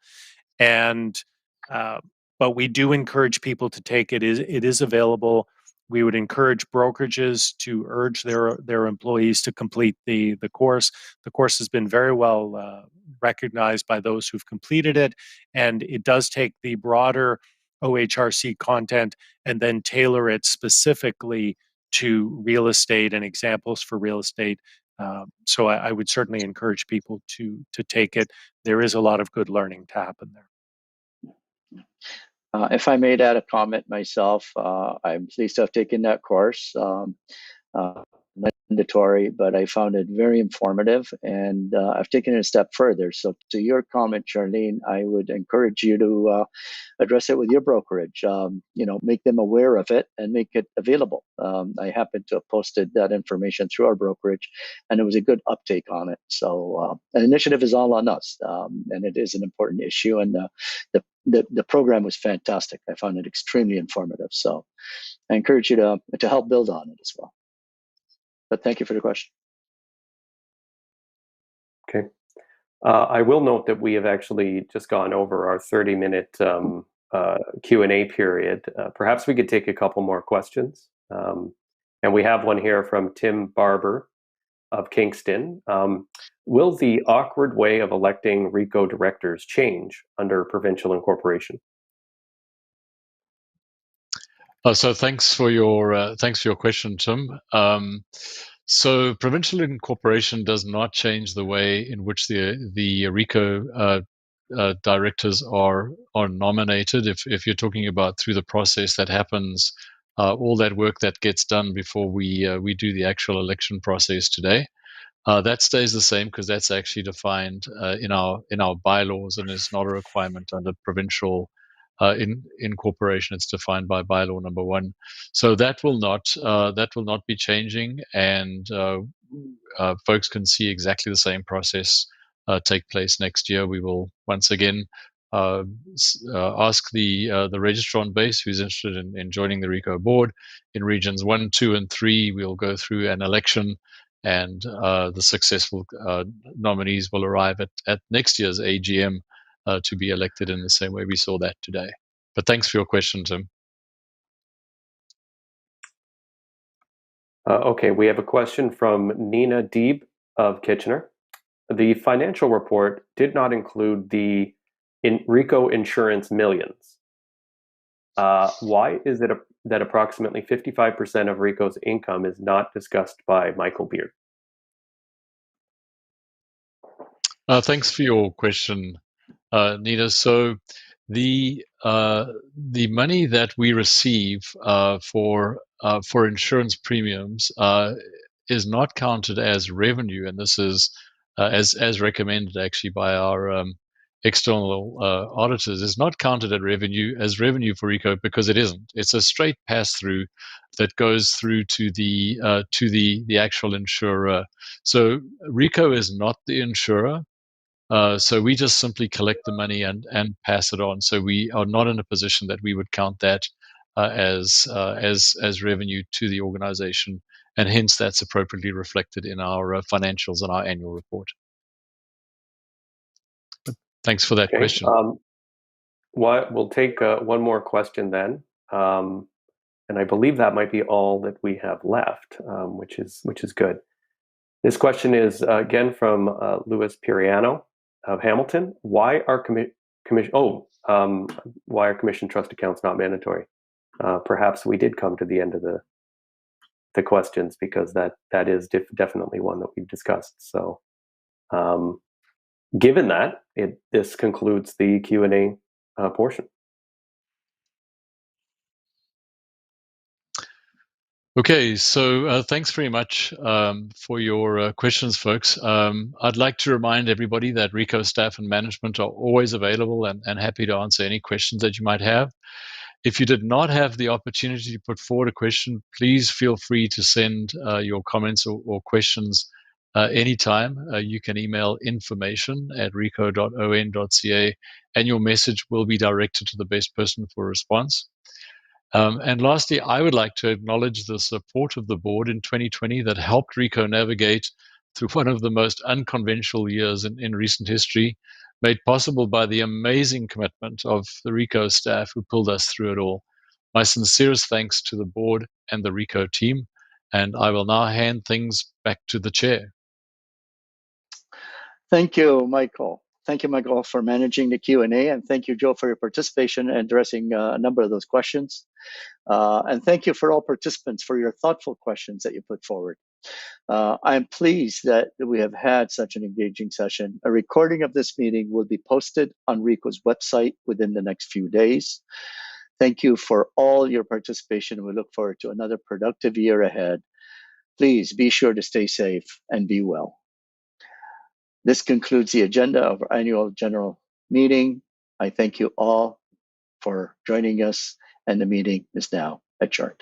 And but we do encourage people to take it. It is available. We would encourage brokerages to urge their employees to complete the course. The course has been very well recognized by those who've completed it, and it does take the broader OHRC content and then tailor it specifically to real estate and examples for real estate. So I would certainly encourage people to take it. There is a lot of good learning to happen there. If I may add a comment myself, I'm pleased to have taken that course. Mandatory, but I found it very informative, and I've taken it a step further. So, to your comment, Charlene, I would encourage you to address it with your brokerage. Make them aware of it and make it available. I happen to have posted that information through our brokerage, and it was a good uptake on it. So, an initiative is all on us, and it is an important issue. And the program was fantastic. I found it extremely informative. So, I encourage you to help build on it as well. But thank you for the question. Okay. I will note that we have actually just gone over our 30-minute Q&A period. Perhaps we could take a couple more questions. And we have one here from Tim Barber of Kingston. Will the awkward way of electing RICO directors change under provincial incorporation? So thanks for your question, Tim. So provincial incorporation does not change the way in which the RICO directors are nominated. If you're talking about through the process that happens, all that work that gets done before we do the actual election process today, that stays the same because that's actually defined in our bylaws and is not a requirement under provincial incorporation. It's defined by bylaw number 1, so that will not be changing, and folks can see exactly the same process take place next year. We will once again ask the registrar on base who's interested in joining the RICO board. In regions 1, 2, and 3, we'll go through an election, and the successful nominees will arrive at next year's AGM to be elected in the same way we saw that today. But thanks for your question, Tim. Okay, we have a question from Nina Deeb of Kitchener. The financial report did not include the RICO insurance millions. Why is it that approximately 55% of RICO's income is not discussed by Michael Beard? Thanks for your question, Nina. So the money that we receive for insurance premiums is not counted as revenue, and this is as recommended actually by our external auditors, is not counted as revenue for RICO because it isn't. It's a straight pass through that goes through to the actual insurer. So RICO is not the insurer. So we just simply collect the money and pass it on. So we are not in a position that we would count that as revenue to the organization, and hence that's appropriately reflected in our financials and our annual report. But thanks for that question. We'll take one more question then, and I believe that might be all that we have left, which is good. This question is again from Louis Piriano of Hamilton. Why are commission trust accounts not mandatory? Perhaps we did come to the end of the questions, because that is definitely one that we've discussed. So given that, this concludes the Q&A portion. Okay, so thanks very much for your questions, folks. I'd like to remind everybody that RICO staff and management are always available and happy to answer any questions that you might have. If you did not have the opportunity to put forward a question, please feel free to send your comments or questions anytime. You can email information@rico.on.ca, and your message will be directed to the best person for response. And lastly, I would like to acknowledge the support of the board in 2020 that helped RICO navigate through one of the most unconventional years in recent history, made possible by the amazing commitment of the RICO staff who pulled us through it all. My sincerest thanks to the board and the RICO team, and I will now hand things back to the chair. Thank you, Michael. Thank you, Michael, for managing the Q&A, and thank you, Joe, for your participation and addressing a number of those questions. And thank you for all participants for your thoughtful questions that you put forward. I'm pleased that we have had such an engaging session. A recording of this meeting will be posted on RICO's website within the next few days. Thank you for all your participation. We look forward to another productive year ahead. Please be sure to stay safe and be well. This concludes the agenda of our annual general meeting. I thank you all for joining us, and the meeting is now adjourned.